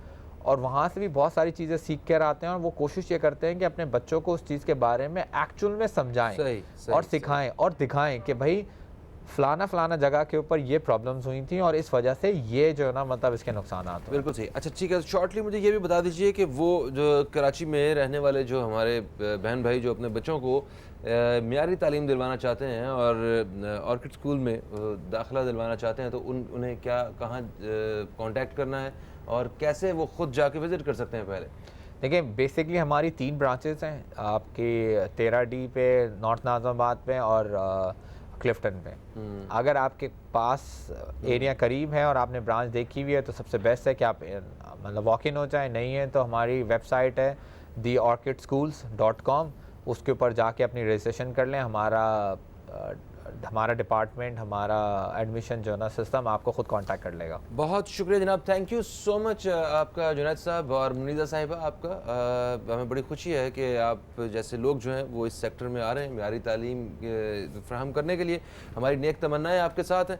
और वहाँ से भी बहुत सारी चीज़ें सीख कर आते हैं और वो कोशिश ये करते हैं कि अपने बच्चों को उस चीज़ के बारे में एक्चुअल में समझाएं और सिखाएं और दिखाएं कि भाई फलाना जगह के ऊपर ये प्रॉब्लम्स हुई थी और इस वजह से ये जो है ना मतलब इसके नुकसान आते हैं। बिल्कुल सही। अच्छा ठीक है, शॉर्टली मुझे ये भी बता दीजिए कि वो जो कराची में रहने वाले जो हमारे बहन भाई जो अपने बच्चों को मियारी तालीम दिलवाना चाहते हैं और ऑर्किड स्कूल में दाखिला दिलवाना चाहते हैं, तो उन्हें क्या कहाँ कांटेक्ट करना है और कैसे वो खुद जाके विज़िट कर सकते हैं? पहले देखिए, बेसिकली हमारी 3 ब्रांचेस हैं आपकी 13D पे, नॉर्थ नाज़िमाबाद पे और क्लिफ्टन पे। अगर आपके पास एरिया करीब है और आपने ब्रांच देखी हुई है तो सबसे बेस्ट है कि आप मतलब वॉक इन हो जाए। नहीं है तो हमारी वेबसाइट है theorchidschools.com, उसके ऊपर जाके अपनी रजिस्ट्रेशन कर लें। हमारा डिपार्टमेंट, हमारा एडमिशन जो है ना सिस्टम आपको खुद कांटेक्ट कर लेगा। बहुत शुक्रिया जनाब, थैंक यू सो मच आपका जुनैद साहब और मुनीज़ा साहिबा आपका। हमें बड़ी खुशी है कि आप जैसे लोग जो हैं वो इस सेक्टर में आ रहे हैं, म्यारी तालीम फ्राहम करने के लिए। हमारी नेक तमन्नाएं आपके साथ हैं।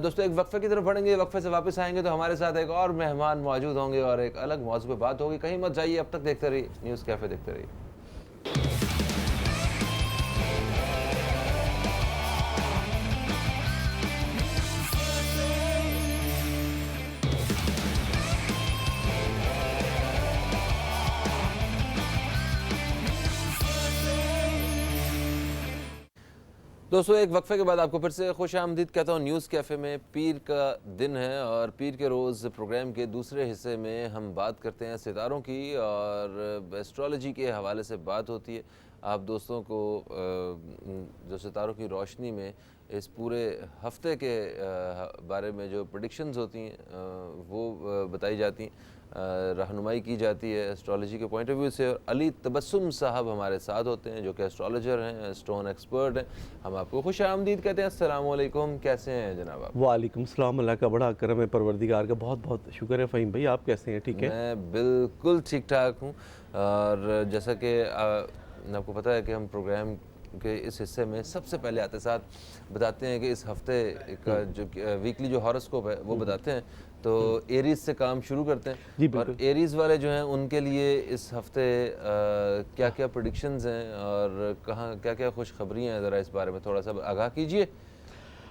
दोस्तों, एक वक्फे की तरफ बढ़ेंगे, वक्फे से वापस आएंगे तो हमारे साथ एक और मेहमान मौजूद होंगे और एक अलग मौजू पर बात होगी। कहीं मत जाइए, अब तक देखते रहिए न्यूज़ कैफ़े, देखते रहिए। दोस्तों, एक वक्फे के बाद आपको फिर से खुश आमदीद कहता हूँ न्यूज़ कैफ़े में। पीर का दिन है और पीर के रोज़ प्रोग्राम के दूसरे हिस्से में हम बात करते हैं सितारों की और एस्ट्रोलॉजी के हवाले से बात होती है। आप दोस्तों को जो सितारों की रोशनी में इस पूरे हफ्ते के बारे में जो प्रेडिक्शंस होती हैं वो बताई जाती हैं, रहनुमाई की जाती है एस्ट्रोलॉजी के पॉइंट ऑफ व्यू से। और अली तबस्सुम साहब हमारे साथ होते हैं जो कि एस्ट्रोलॉजर हैं, स्टोन एक्सपर्ट हैं। हम आपको खुश आमदीद कहते हैं। अस्सलाम वालेकुम, कैसे हैं जनाब आप? वालेकुम सलाम, अल्लाह का बड़ा करम है, परवरदिगार का बहुत बहुत शुक्र है। फ़हीम भाई, आप कैसे हैं? ठीक है, मैं बिल्कुल ठीक ठाक हूँ। और जैसा कि आपको पता है कि हम प्रोग्राम के इस हिस्से में सबसे पहले आते साथ बताते हैं कि इस हफ्ते का जो वीकली जो हॉरोस्कोप है वो बताते हैं। तो एरीज से काम शुरू करते हैं। जी, और एरीज वाले जो हैं उनके लिए इस हफ्ते क्या क्या प्रेडिक्शंस हैं और कहाँ क्या क्या खुशखबरियाँ हैं, ज़रा इस बारे में थोड़ा सा आगाह कीजिए।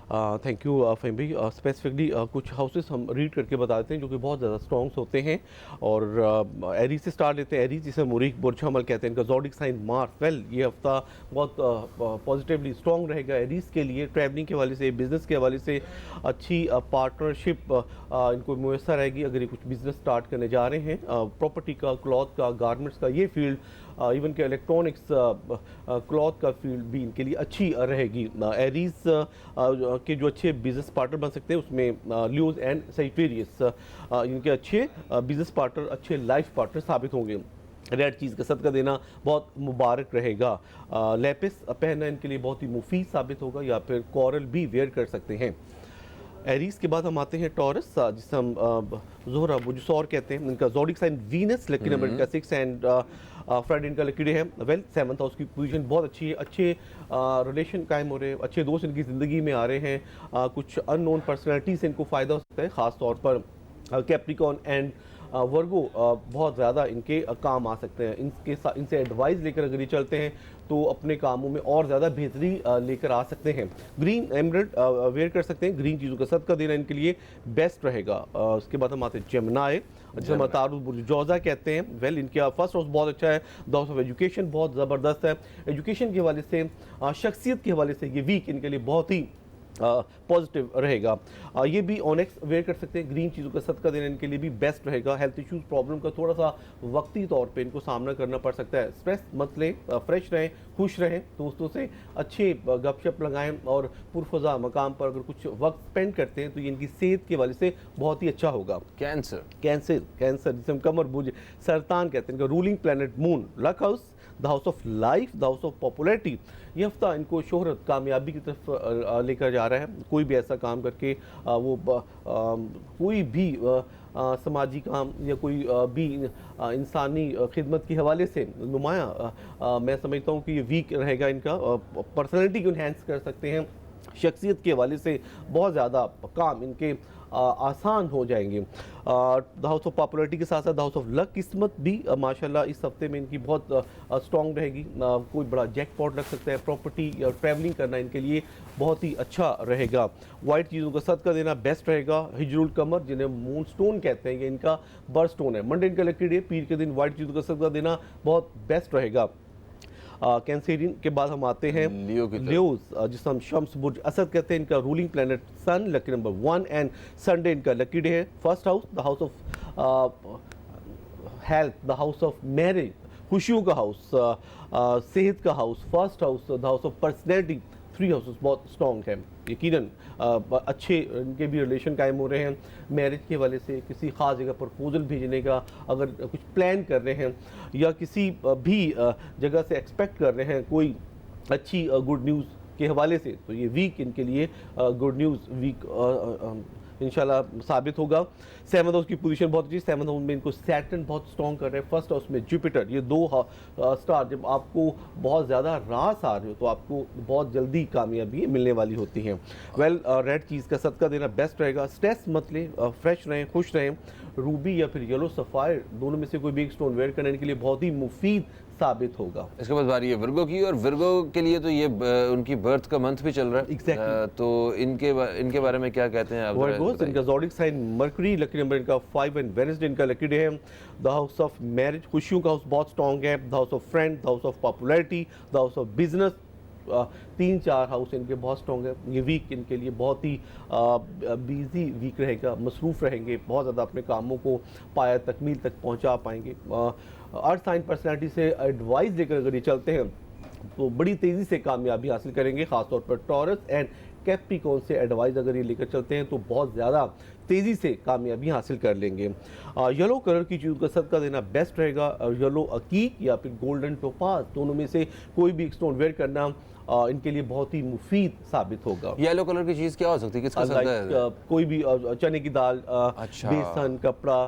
थैंक यू फ़हीम भाई। स्पेसिफिकली कुछ हाउसेस हम रीड करके बताते हैं जो कि बहुत ज़्यादा स्ट्रॉन्ग्स होते हैं। और एरीज से स्टार्ट लेते हैं। एरीज जिसे मुरीख बुर्ज हमल कहते हैं, इनका ज़ोडिक साइन मार्स। वेल, ये हफ्ता बहुत पॉजिटिवली स्ट्रॉन्ग रहेगा एरीज के लिए। ट्रैवलिंग के हवाले से, बिज़नेस के हवाले से अच्छी पार्टनरशिप इनको मुयसर रहेगी अगर ये कुछ बिज़नेस स्टार्ट करने जा रहे हैं। प्रॉपर्टी का, क्लॉथ का, गारमेंट्स का ये फील्ड, इवन के इलेक्ट्रॉनिक्स, क्लॉथ का फील्ड भी इनके लिए अच्छी रहेगी। एरीज के जो अच्छे बिजनेस पार्टनर बन सकते हैं उसमें लियोज एंड सैजिटेरियस इनके अच्छे बिजनेस पार्टनर, अच्छे लाइफ पार्टनर साबित होंगे। रेड चीज़ का सदका देना बहुत मुबारक रहेगा। लेपिस पहनना इनके लिए बहुत ही मुफीद साबित होगा, या फिर कॉरल भी वेयर कर सकते हैं। एरीज के बाद हम आते हैं टॉरस, जिसे हम जोहरा बुजुसौर कहते हैं। इनका zodiac sign Venus, lucky number इनका 6 एंड फ्राइडे इनका लकी डे है। वेल, 7th हाउस की पोजीशन बहुत अच्छी है, अच्छे रिलेशन कायम हो रहे हैं, अच्छे दोस्त इनकी ज़िंदगी में आ रहे हैं। कुछ अननोन पर्सनैलिटी से इनको फ़ायदा हो सकता है, ख़ास तौर पर कैप्रिकॉर्न एंड वर्गो बहुत ज़्यादा इनके काम आ सकते हैं। इनसे एडवाइस लेकर अगर ये चलते हैं तो अपने कामों में और ज़्यादा बेहतरी लेकर आ सकते हैं। ग्रीन एमरल्ड वेयर कर सकते हैं, ग्रीन चीज़ों का सदका देना इनके लिए बेस्ट रहेगा। उसके बाद हम आते हैं जेमिनाई, जिसे हम तारुल बुर्ज जौज़ा कहते हैं। वेल, इनका फर्स्ट हाउस बहुत अच्छा है, द हाउस ऑफ एजुकेशन बहुत ज़बरदस्त है। एजुकेशन के हवाले से, शख्सियत के हवाले से ये वीक इनके लिए बहुत ही पॉजिटिव रहेगा। ये भी ऑनेक्स वेयर कर सकते हैं, ग्रीन चीज़ों का सदका देने इनके लिए भी बेस्ट रहेगा। हेल्थ इश्यूज प्रॉब्लम का थोड़ा सा वक्ती तौर पे इनको सामना करना पड़ सकता है। स्ट्रेस मत लें, फ्रेश रहें, खुश रहें, दोस्तों से अच्छे गपशप लगाएं और पुरफजा मकाम पर अगर कुछ वक्त स्पेंड करते हैं तो ये इनकी सेहत के वाले से बहुत ही अच्छा होगा। कैंसर जिसे हम कमर बुझ सरतान कहते हैं, इनका ruling planet moon, luck house, the house of life, the house of popularity. ये हफ्ता इनको शोहरत, कामयाबी की तरफ लेकर जा रहा है। कोई भी ऐसा काम करके कोई भी समाजी काम या कोई भी इंसानी खिदमत के हवाले से नुमाया मैं समझता हूँ कि ये वीक रहेगा इनका। पर्सनैलिटी को इन्हेंस कर सकते हैं, शख्सियत के हवाले से बहुत ज़्यादा काम इनके आसान हो जाएंगे। द हाउस ऑफ पॉपुलैरिटी के साथ साथ द हाउस ऑफ लक, किस्मत भी माशाल्लाह इस हफ्ते में इनकी बहुत स्ट्रॉन्ग रहेगी। कोई बड़ा जैकपॉट लग सकता है, प्रॉपर्टी या ट्रैवलिंग करना इनके लिए बहुत ही अच्छा रहेगा। वाइट चीज़ों का सदका देना बेस्ट रहेगा। हिजरुल कमर, जिन्हें मून स्टोन कहते हैं, ये इनका बर्थ स्टोन है। मंडे इनका लकी डे, पीर के दिन वाइट चीज़ों का सदका देना बहुत बेस्ट रहेगा। कैंसेरियन के बाद हम आते हैं लियोज, जिसे हम शम्स बुर्ज असद कहते हैं। इनका ruling planet sun, lucky number 1 and Sunday इनका लकी डे है। First house the house of health, the house of marriage, खुशियों का हाउस, सेहत का house. First house the house of personality. 3 houses बहुत स्ट्रॉन्ग है, यकीनन अच्छे इनके भी रिलेशन कायम हो रहे हैं। मैरिज के हवाले से किसी ख़ास जगह प्रपोजल भेजने का अगर कुछ प्लान कर रहे हैं या किसी भी जगह से एक्सपेक्ट कर रहे हैं कोई अच्छी गुड न्यूज़ के हवाले से, तो ये वीक इनके लिए गुड न्यूज़ वीक इंशाल्लाह साबित होगा। 7th हाउस की पोजीशन बहुत अच्छी। 7th हाउस में इनको सैटर्न बहुत स्ट्रॉन्ग कर रहे हैं। फर्स्ट हाउस में जुपिटर, ये 2 स्टार जब आपको बहुत ज़्यादा रास आ रहे हो तो आपको बहुत जल्दी कामयाबी मिलने वाली होती हैं। रेड चीज़ का सदका देना बेस्ट रहेगा। स्ट्रेस मत लें, फ्रेश रहें, खुश रहें। रूबी या फिर येलो सफ़ायर, दोनों में से कोई भी एक स्टोन वेयर करने के लिए बहुत ही मुफीद साबित होगा। इसके बाद बारी है विर्गो की, और विर्गो के लिए तो ये उनकी बर्थ का मंथ भी चल रहा है। Exactly. तो इनके बारे में क्या कहते हैं आप? वर्गोस, इनका zodiac sign Mercury, lucky number इनका 5 एंड वेडनेसडे इनका लकी डे है। द हाउस ऑफ मैरिज, खुशियों का हाउस बहुत स्ट्रॉन्ग है। The house of friend, the house of popularity, the house of business, 3-4 house इनके बहुत स्ट्रॉन्ग है। ये वीक इनके लिए बहुत ही बिजी वीक रहेगा, मसरूफ़ रहेंगे, बहुत ज़्यादा अपने कामों को पाया तकमील तक पहुंचा पाएंगे। अर्थ साइन पर्सनैलिटी से एडवाइस लेकर अगर ये चलते हैं तो बड़ी तेज़ी से कामयाबी हासिल करेंगे। ख़ासतौर पर टॉरस एंड कैप्रिकॉर्न से एडवाइस अगर ये लेकर चलते हैं तो बहुत ज़्यादा तेज़ी से कामयाबी हासिल कर लेंगे। येलो कलर की चीज़ का सदका देना बेस्ट रहेगा। येलो अकीक या फिर गोल्डन टोपाज, दोनों में से कोई भी एक स्टोन वेयर करना इनके लिए बहुत ही मुफीद साबित होगा। येलो कलर की चीज़ क्या हो सकती है, किसका सदका है? कोई भी चने की दाल, अच्छा। बेसन, कपड़ा,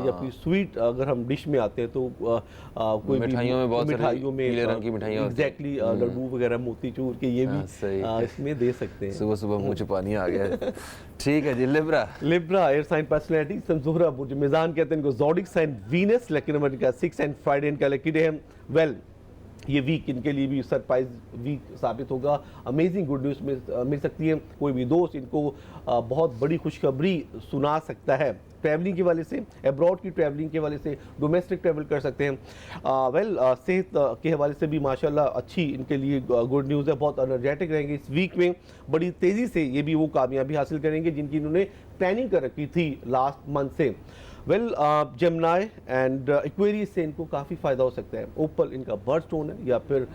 या फिर स्वीट अगर हम डिश में आते हैं तो कोई मिठाइयों में बहुत मिठाइयों में पीले रंग की मिठाइयाँ एग्जैक्टली लड्डू वगैरह मोतीचूर के ये भी इसमें दे सकते हैं। सुबह सुबह मुँह पानी आ गया। ठीक है जी। लिब्रा एयर साइन पर्सनैलिटी, ज़ोहरा बुर्ज मिज़ान कहते हैं इनको। Zodiac sign Venus, lucky number इनका 6 एंड फ्राइडे इनका लकी डे है। ये वीक इनके लिए भी सरप्राइज वीक साबित होगा। अमेजिंग गुड न्यूज़ मिल सकती है। कोई भी दोस्त इनको बहुत बड़ी खुशखबरी सुना सकता है। ट्रैवलिंग के वाले से, एब्रॉड की ट्रैवलिंग के वाले से, डोमेस्टिक ट्रैवल कर सकते हैं। सेहत के हवाले से भी माशाल्लाह अच्छी इनके लिए गुड न्यूज़ है। बहुत एनर्जेटिक रहेंगे इस वीक में, बड़ी तेज़ी से ये भी वो कामयाबी हासिल करेंगे जिनकी इन्होंने प्लानिंग कर रखी थी लास्ट मंथ से। जेमिनी एंड एक्वेरियस से इनको काफ़ी फ़ायदा हो सकता है। ओपल इनका बर्थ स्टोन है, या फिर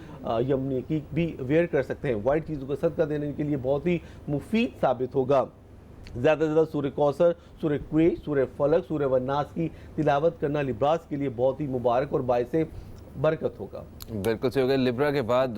यमनी की भी वेयर कर सकते हैं। वाइट चीज़ों का सदका देने के लिए बहुत ही मुफीद साबित होगा। ज़्यादा से ज़्यादा सूर्य कौसर, सूर्य क्वे, सूर्य फलक, सूर्य वन्नास की तिलावत करना लिब्रास के लिए बहुत ही मुबारक और बायसे बरकत होगा। बिल्कुल सही हो गया। लिब्रा के बाद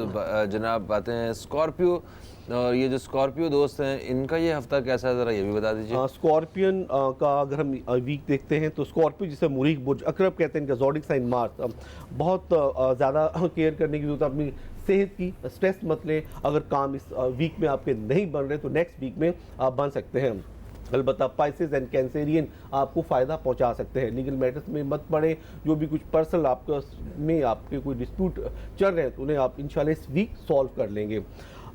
जनाब आते हैं स्कॉर्पियो, और ये जो स्कॉर्पियो दोस्त हैं इनका ये हफ्ता कैसा है, ज़रा ये भी बता दीजिए। स्कॉर्पियन का अगर हम वीक देखते हैं तो स्कॉर्पियो जिसे मुरीख बुर्ज अकरब कहते हैं, इनका ज़ोडिक साइन मार्स, बहुत ज़्यादा केयर करने की जरूरत है अपनी सेहत की। स्ट्रेस मत लें, अगर काम इस वीक में आपके नहीं बन रहे तो नेक्स्ट वीक में आप बन सकते हैं। अलबत्ता पाइसेस एंड कैंसेरियन आपको फ़ायदा पहुंचा सकते हैं। लीगल मैटर्स में मत पड़े, जो भी कुछ पर्सनल आपके कोई डिस्प्यूट चल रहे हैं तो उन्हें आप इंशाल्लाह इस वीक सॉल्व कर लेंगे।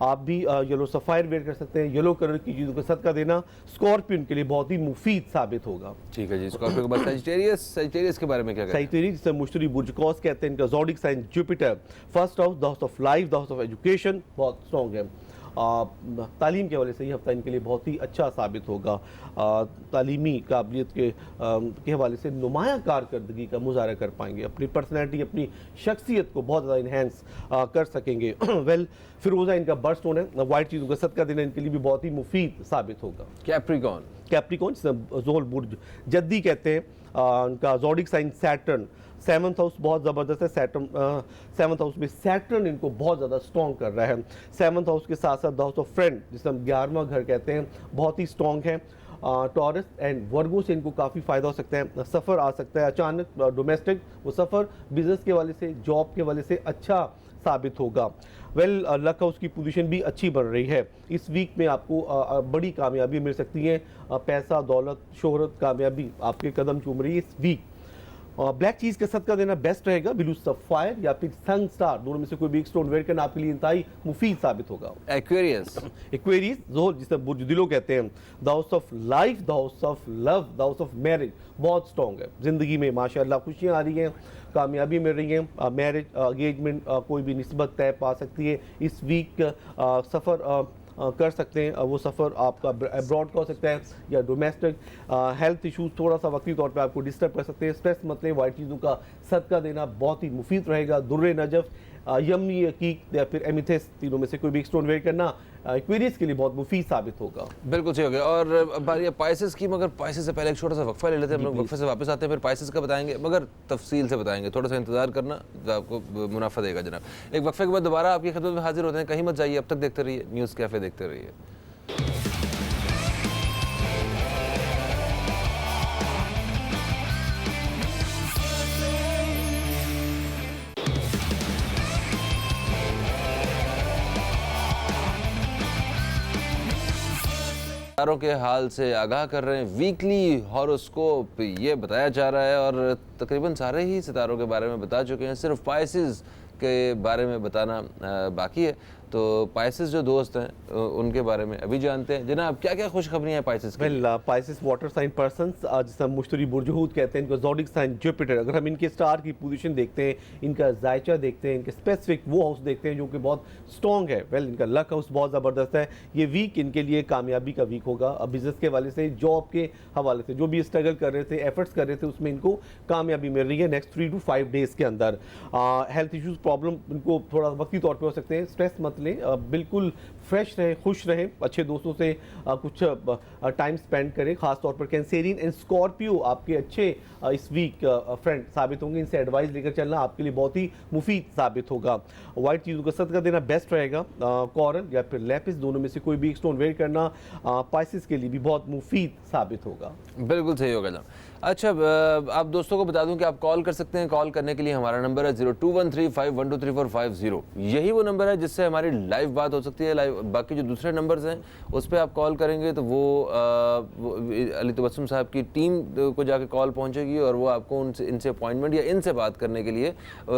आप भी येलो सफ़ायर वेयर कर सकते हैं। येलो कलर की चीज़ों का सदका देना स्कॉर्पियन के लिए बहुत ही मुफीद साबित होगा। ठीक है जी। स्कॉर्पियो के बाद सजिटेरियस के बारे में क्या कहते हैं? सजिटेरियस जिसे मुश्तरी बुर्ज कौस कहते हैं, इनका zodiac sign Jupiter. First house the house of life, the house of education बहुत स्ट्रॉन्ग है। तालीम के हवाले से ये हफ्ता इनके लिए बहुत ही अच्छा साबित होगा। तालीमी काबिलियत के हवाले से नुमाया कारकर्दगी का मुजाहरा कर पाएंगे, अपनी पर्सनैलिटी, अपनी शख्सियत को बहुत ज़्यादा इन्हेंस कर सकेंगे। वेल, फिरोज़ा इनका बर्थ स्टोन है, वाइट चीज़ों का सदका देना इनके लिए भी बहुत ही मुफीद साबित होगा। कैप्रिकॉन, कैप्रिकॉन जोहल बुर्ज जद्दी कहते हैं, उनका zodiac sign Saturn, 7th house बहुत ज़बरदस्त है। सैटर्न 7th हाउस में सैटर्न इनको बहुत ज़्यादा स्ट्रॉन्ग कर रहा है। 7th हाउस के साथ साथ द हाउस ऑफ फ्रेंड, जिसे हम 11वां घर कहते हैं, बहुत ही स्ट्रॉन्ग है। टॉरस एंड वर्गो से इनको काफ़ी फ़ायदा हो सकता है, सफ़र आ सकता है अचानक, डोमेस्टिक वो सफ़र बिजनेस के वाले से, जॉब के वाले से अच्छा साबित होगा। वेल, लक हाउस की पोजीशन भी अच्छी बन रही है। इस वीक में आपको बड़ी कामयाबी मिल सकती है, पैसा, दौलत, शोहरत, कामयाबी आपके कदम चूम रही है इस वीक। ब्लैक चीज़ का सदका देना बेस्ट रहेगा, ब्लू सफायर या फिर सन स्टार, दोनों में से कोई भी एक स्टोन वेयर करना आपके लिए इंतहाई मुफीद साबित होगा। एक्वेरियस, एक्वेरियस जोहर जिसे बुर्ज दिलो कहते हैं, the house of life, the house of love, the house of marriage बहुत स्ट्रॉन्ग है। ज़िंदगी में माशाल्लाह खुशियाँ आ रही हैं, कामयाबी मिल रही है, मैरिज, एंगेजमेंट, कोई भी निस्बत तय पा सकती है इस वीक। सफ़र कर सकते हैं, वो सफ़र आपका अब्रॉड का हो सकता है या डोमेस्टिक। हेल्थ इशूज़ थोड़ा सा वक्ती तौर पे आपको डिस्टर्ब कर सकते हैं, स्ट्रेस मत लें, वाइट चीज़ों का सदका देना बहुत ही मुफीद रहेगा। दुर्रे नजफ, यमी यकीक या फिर एमिथेस, तीनों में से कोई भी स्टोन वेयर करना एक्वेरियस के लिए बहुत मुफीद साबित होगा। बिल्कुल सही हो गया। और अब बारी है पाइसेस की, मगर पाइसेस से पहले एक छोटा सा वक्फा ले लेते हैं हम लोग, वक्फे से वापस आते हैं, फिर पाइसेस का बताएंगे, मगर तफसील से बताएंगे, थोड़ा सा इंतजार करना तो आपको मुनाफा देगा जनाब। एक वक्फे के बाद दोबारा आपकी खिदमत में हाजिर होते हैं, कहीं मत जाइए, अब तक देखते रहिए न्यूज़ कैफ़े, देखते रहिए। तारों के हाल से आगाह कर रहे हैं, वीकली हॉरोस्कोप ये बताया जा रहा है और तकरीबन सारे ही सितारों के बारे में बता चुके हैं, सिर्फ पाइसेस के बारे में बताना बाकी है। तो पाइसेस जो दोस्त हैं उनके बारे में अभी जानते हैं। जनाब, क्या क्या खुशखबरियाँ हैं पाइसेस की? Well, Pisces water sign persons, जिसे हम मुश्तरी बुर्जहूद कहते हैं, इनका ज़ोडिक साइन जुपिटर। अगर हम इनके स्टार की पोजीशन देखते हैं, इनका जायचा देखते हैं, इनके स्पेसिफिक वो हाउस देखते हैं जो कि बहुत स्ट्रॉन्ग है। वेल, इनका लक हाउस बहुत ज़बरदस्त है। ये वीक इनके लिए कामयाबी का वीक होगा। अब बिजनेस के हवाले से, जॉब के हवाले से, जो भी स्ट्रगल कर रहे थे, एफर्ट्स कर रहे थे, उसमें इनको कामयाबी मिल रही है नेक्स्ट 3 to 5 डेज़ के अंदर। हेल्थ इशूज़, प्रॉब्लम इनको थोड़ा वक्ती तौर पर हो सकते हैं, स्ट्रेस मत लें, बिल्कुल फ्रेश रहें, खुश रहें, अच्छे दोस्तों से कुछ टाइम स्पेंड करें। खास तौर पर कैंसेरियन एंड स्कॉर्पियो आपके अच्छे इस वीक फ्रेंड साबित होंगे। इनसे एडवाइस लेकर चलना आपके लिए बहुत ही मुफीद साबित होगा। वाइट चीज़ों का सदका देना बेस्ट रहेगा। कॉरल या फिर लेपिस, दोनों में से कोई भी एक स्टोन वेयर करना पाइसेस के लिए भी बहुत मुफीद साबित होगा। बिल्कुल सही होगा जनाब। अच्छा, आप दोस्तों को बता दूं कि आप कॉल कर सकते हैं। कॉल करने के लिए हमारा नंबर है 0213512345 यही वो नंबर है जिससे हमारी लाइव बात हो सकती है। लाइव बाकी जो दूसरे नंबर्स हैं उस पर आप कॉल करेंगे तो वो अली तबस्सुम साहब की टीम को जाके कॉल पहुंचेगी और वो आपको इनसे अपॉइंटमेंट या इनसे बात करने के लिए,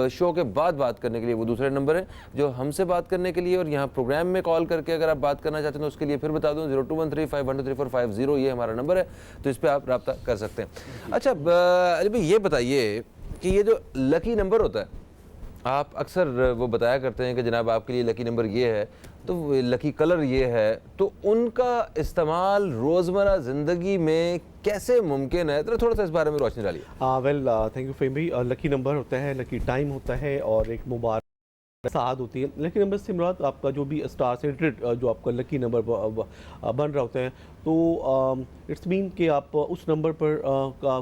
शो के बाद बात करने के लिए वो दूसरे नंबर है जो हमसे बात करने के लिए, और यहाँ प्रोग्राम में कॉल करके अगर आप बात करना चाहते हैं तो उसके लिए फिर बता दूँ 0213512345 ये हमारा नंबर है, तो इस पर आप रब्ता कर सकते हैं। अच्छा अली भाई, ये बताइए कि ये जो लकी नंबर होता है, आप अक्सर वो बताया करते हैं कि जनाब आपके लिए लकी नंबर ये है, तो लकी कलर ये है, तो उनका इस्तेमाल रोज़मर्रा ज़िंदगी में कैसे मुमकिन है? तो थोड़ा सा इस बारे में रोशनी डालिए। वेल, थैंक यू फेम भाई। लकी नंबर होता है, लकी टाइम होता है और एक मुबारक साद होती है। लकी नंबर से मुराद आपका जो भी स्टार से रिलेटेड जो आपका लकी नंबर बन रहा होता है, तो इट्स मीन कि आप उस नंबर पर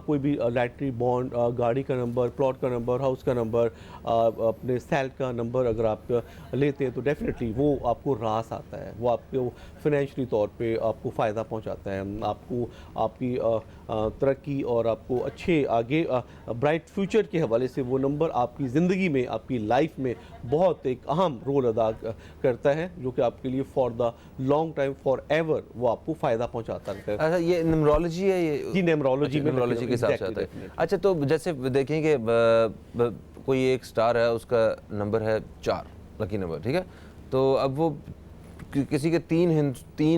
कोई भी लैटरी, बॉन्ड, गाड़ी का नंबर, प्लॉट का नंबर, हाउस का नंबर, अपने सेल का नंबर अगर आप लेते हैं तो डेफिनेटली वो आपको रास आता है, वो आपको फिनेंशियली तौर पे आपको फ़ायदा पहुंचाता है, आपको आपकी तरक्की और आपको अच्छे आगे ब्राइट फ्यूचर के हवाले से वो नंबर आपकी ज़िंदगी में, आपकी लाइफ में बहुत एक अहम रोल अदा करता है, जो कि आपके लिए for the long time, for ever वो आपको फ़ायदा पहुंचाता है। अच्छा, ये न्यूमरोलॉजी है? ये जी, न्यूमरोलॉजी में, न्यूमरोलॉजी के हिसाब से आता है। अच्छा, तो जैसे देखें कि कोई एक स्टार है, उसका नंबर है 4, लकी नंबर, ठीक है, तो अब वो किसी के तीन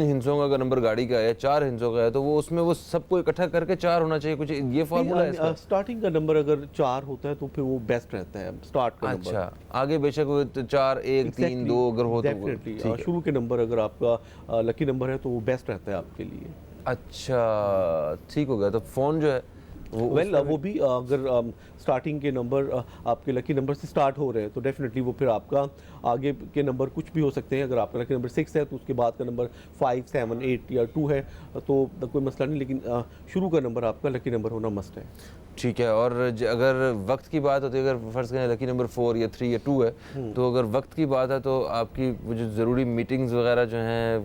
हिंसों का अगर नंबर गाड़ी का है, 4 हिंसों का है, तो वो उसमें वो सबको इकट्ठा करके 4 होना चाहिए, कुछ ये फॉर्मूला है इसका? स्टार्टिंग का नंबर अगर 4 होता है तो फिर वो बेस्ट रहता है स्टार्ट का नंबर। अच्छा, आगे बेशक वो 4 1 3 2 अगर हो तो वो डेफिनेटली ठीक है। शुरू के नंबर अगर आपका लकी नंबर है तो वो बेस्ट रहता है आपके लिए। अच्छा, ठीक हो गया। तो फ़ोन जो है वो भी अगर स्टार्टिंग के नंबर आपके लकी नंबर से स्टार्ट हो रहे हैं तो डेफिनेटली वो फिर आपका आगे के नंबर कुछ भी हो सकते हैं। अगर आपका लकी नंबर 6 है तो उसके बाद का नंबर 5 7 8 या 2 है तो कोई मसला नहीं, लेकिन शुरू का नंबर आपका लकी नंबर होना मस्ट है। ठीक है। और अगर वक्त की बात होती है, अगर फर्ज करें लकी नंबर 4 या 3 या 2 है, तो अगर वक्त की बात है तो आपकी वो जो ज़रूरी मीटिंग्स वगैरह जो हैं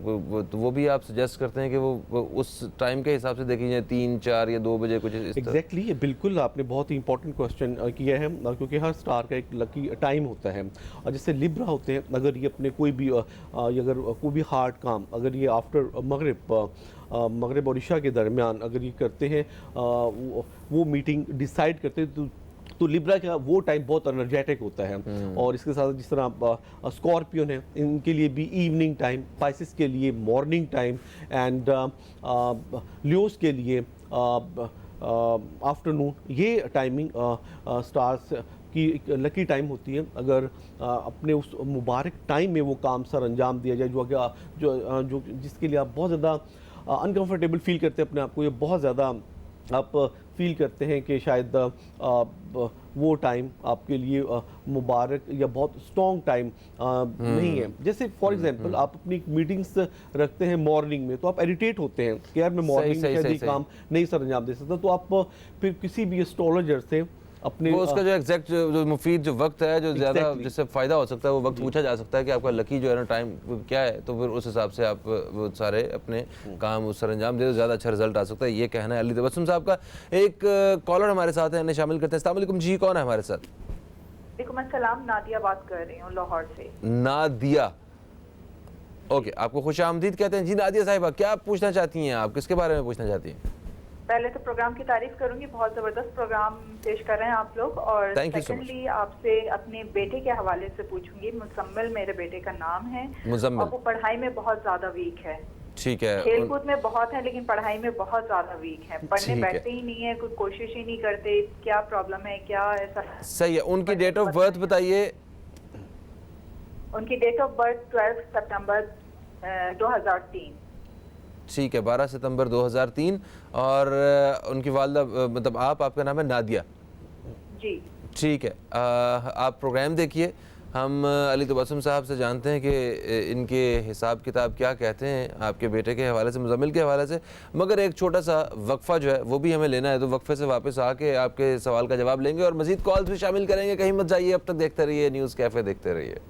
वो भी आप सजेस्ट करते हैं कि वो उस टाइम के हिसाब से देखी जाए, 3 4 या 2 बजे कुछ इस तरह? एग्जैक्टली ये बिल्कुल आपने बहुत ही इंपॉर्टेंट क्वेश्चन किया है, क्योंकि हर स्टार का एक लकी टाइम होता है। और जैसे लिब्रा होते हैं, अगर ये अपने कोई भी अगर कोई भी हार्ड काम अगर ये आफ्टर मगरिब और इशा के दरमियान अगर ये करते हैं, वो मीटिंग डिसाइड करते हैं, तो लिब्रा का वो टाइम बहुत एनर्जेटिक होता है। और इसके साथ जिस तरह स्कॉर्पियन है, इनके लिए भी इवनिंग टाइम, पाइसिस के लिए मॉर्निंग टाइम, एंड लियोस के लिए आफ्टरनून, ये टाइमिंग स्टार्स की एक लकी टाइम होती है। अगर अपने उस मुबारक टाइम में वो काम सर अंजाम दिया जाए जो जिसके लिए आप बहुत ज़्यादा अनकंफर्टेबल फील करते हैं अपने आप को, ये बहुत ज़्यादा आप फील करते हैं कि शायद वो टाइम आपके लिए मुबारक या बहुत स्ट्रॉन्ग टाइम नहीं है। जैसे फॉर एग्जांपल आप अपनी मीटिंग्स रखते हैं मॉर्निंग में, तो आप इरिटेट होते हैं कि यार मैं मॉर्निंग में शायद ये काम नहीं सर अंजाम दे सकता, तो आप फिर किसी भी एस्ट्रोलॉजर से अपने वो उसका जो एग्जैक्ट जो मुफीद जो वक्त है, जो ज़्यादा जिससे फ़ायदा हो सकता है, वो वक्त पूछा जा सकता है कि आपका लकी जो है ना टाइम क्या है, तो फिर उस हिसाब से आप वो सारे अपने काम उस सरंजाम दे तो ज़्यादा अच्छा रिजल्ट आ सकता है। ये कहना है अली तबस्सुम साहब का। एक कॉलर हमारे साथ है, इन्हें शामिल करते हैं। अस्सलाम वालेकुम जी, कौन है हमारे साथ? वालेकुम अस्सलाम, नादिया बात कर रही हूँ लाहौर से। नादिया, ओके, आपको खुश आमदीद कहते हैं जी। नादिया साहिबा, क्या पूछना चाहती हैं आप, किसके बारे में पूछना चाहती हैं? पहले तो प्रोग्राम की तारीफ करूंगी, बहुत ज़बरदस्त प्रोग्राम पेश कर रहे हैं आप लोग। और सेकंडली आपसे अपने बेटे के हवाले से पूछूंगी। मुजम्मिल मेरे बेटे का नाम है, और वो पढ़ाई में बहुत ज़्यादा वीक है। ठीक है, खेलकूद में बहुत है लेकिन पढ़ाई में बहुत ज़्यादा वीक है, पढ़ने बैठते ही नहीं है, कोई कोशिश ही नहीं करते। क्या प्रॉब्लम है, क्या ऐसा? सही है। उनकी डेट ऑफ बर्थ बताइए। उनकी डेट ऑफ बर्थ 12 सितंबर 2003। ठीक है, 12 सितंबर 2003। और उनकी वालदा मतलब आपका नाम है नादिया जी? ठीक है। आप प्रोग्राम देखिए। हम अली तबस्सुम साहब से जानते हैं कि इनके हिसाब किताब क्या कहते हैं आपके बेटे के हवाले से, मुजम्मिल के हवाले से। मगर एक छोटा सा वक्फा जो है वो भी हमें लेना है, तो वक्फे से वापस आके आपके सवाल का जवाब लेंगे और मज़ीद कॉल्स भी शामिल करेंगे। कहीं मत जाइए, अब तक देखते रहिए न्यूज़ कैफ़े, देखते रहिए।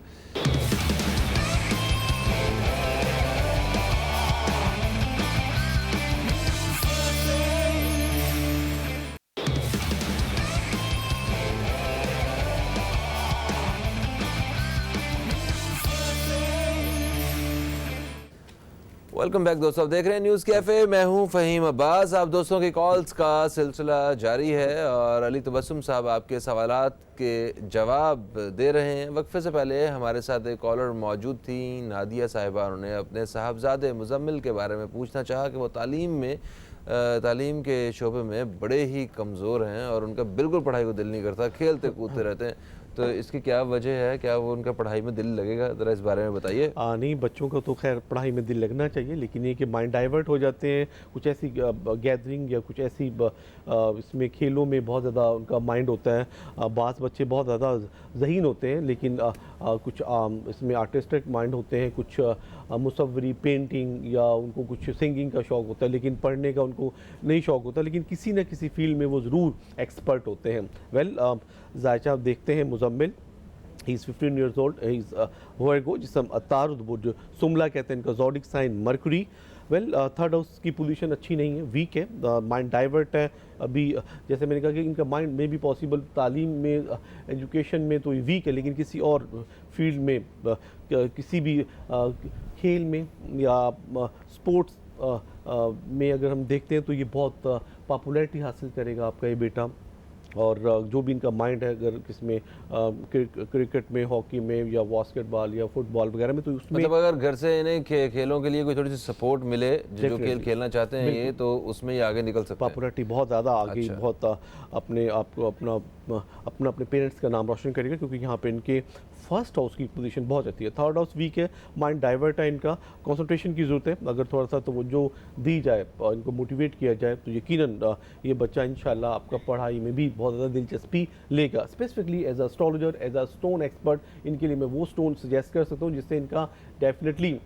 वेलकम बैक दोस्तों, आप देख रहे हैं न्यूज़ कैफ़े। मैं हूं फ़हीम अब्बास। आप दोस्तों की कॉल्स का सिलसिला जारी है और अली तबस्सुम साहब आपके सवालात के जवाब दे रहे हैं। वक्फे से पहले हमारे साथ एक कॉलर मौजूद थी, नादिया साहिबा। उन्होंने अपने साहबजादे मुजम्मिल के बारे में पूछना चाहा कि वो तालीम के शोबे में बड़े ही कमज़ोर हैं और उनका बिल्कुल पढ़ाई को दिल नहीं करता, खेलते कूदते रहते हैं। तो इसकी क्या वजह है, क्या वो उनका पढ़ाई में दिल लगेगा? ज़रा इस बारे में बताइए। नहीं, बच्चों का तो खैर पढ़ाई में दिल लगना चाहिए, लेकिन ये कि माइंड डाइवर्ट हो जाते हैं कुछ ऐसी गैदरिंग या कुछ ऐसी इसमें खेलों में बहुत ज़्यादा उनका माइंड होता है। बाज़ बच्चे बहुत ज़्यादा ज़हीन होते हैं, लेकिन कुछ इसमें आर्टिस्टिक माइंड होते हैं, कुछ मुसव्वरी, पेंटिंग या उनको कुछ सिंगिंग का शौक़ होता है, लेकिन पढ़ने का उनको नहीं शौक़ होता, लेकिन किसी न किसी फील्ड में वो ज़रूर एक्सपर्ट होते हैं। वेल जायचा, आप देखते हैं Muzammil, he is 15 years old, he is Virgo, जिसे हम अतारुद बुर्ज सुमला कहते हैं, इनका zodiac sign Mercury. Well third house की पोजीशन अच्छी नहीं है, वीक है, माइंड डाइवर्ट है। अभी जैसे मैंने कहा कि इनका माइंड में भी पॉसिबल तालीम में, एजुकेशन में तो वीक है, लेकिन किसी और फील्ड में, किसी भी खेल में या स्पोर्ट्स में अगर हम देखते हैं तो ये बहुत पॉपुलैरिटी हासिल करेगा आपका ये बेटा। और जो भी इनका माइंड है, अगर किसमें क्रिकेट में, हॉकी में या बास्केटबॉल या फुटबॉल वगैरह में, तो उसमें मतलब अगर घर से इन्हें खेलों के लिए कोई थोड़ी सी सपोर्ट मिले, जो खेल खेलना चाहते हैं ये, तो उसमें ये आगे निकल सकते हैं। पॉपुलरिटी बहुत ज़्यादा आ गई, बहुत अपने आप को अपने पेरेंट्स का नाम रोशन करेगा, क्योंकि यहाँ पे इनके फर्स्ट हाउस की पोजीशन बहुत अच्छी है। थर्ड हाउस वीक है, माइंड डाइवर्ट है, इनका कंसंट्रेशन की ज़रूरत है। अगर थोड़ा सा तो वो जो दी जाए और इनको मोटिवेट किया जाए तो यकीनन ये बच्चा इंशाल्लाह आपका पढ़ाई में भी बहुत ज़्यादा दिलचस्पी लेगा। Specifically as a astrologer, as a stone expert, इनके लिए मैं वो स्टोन सजेस्ट कर सकता हूँ जिससे इनका डेफिनेटली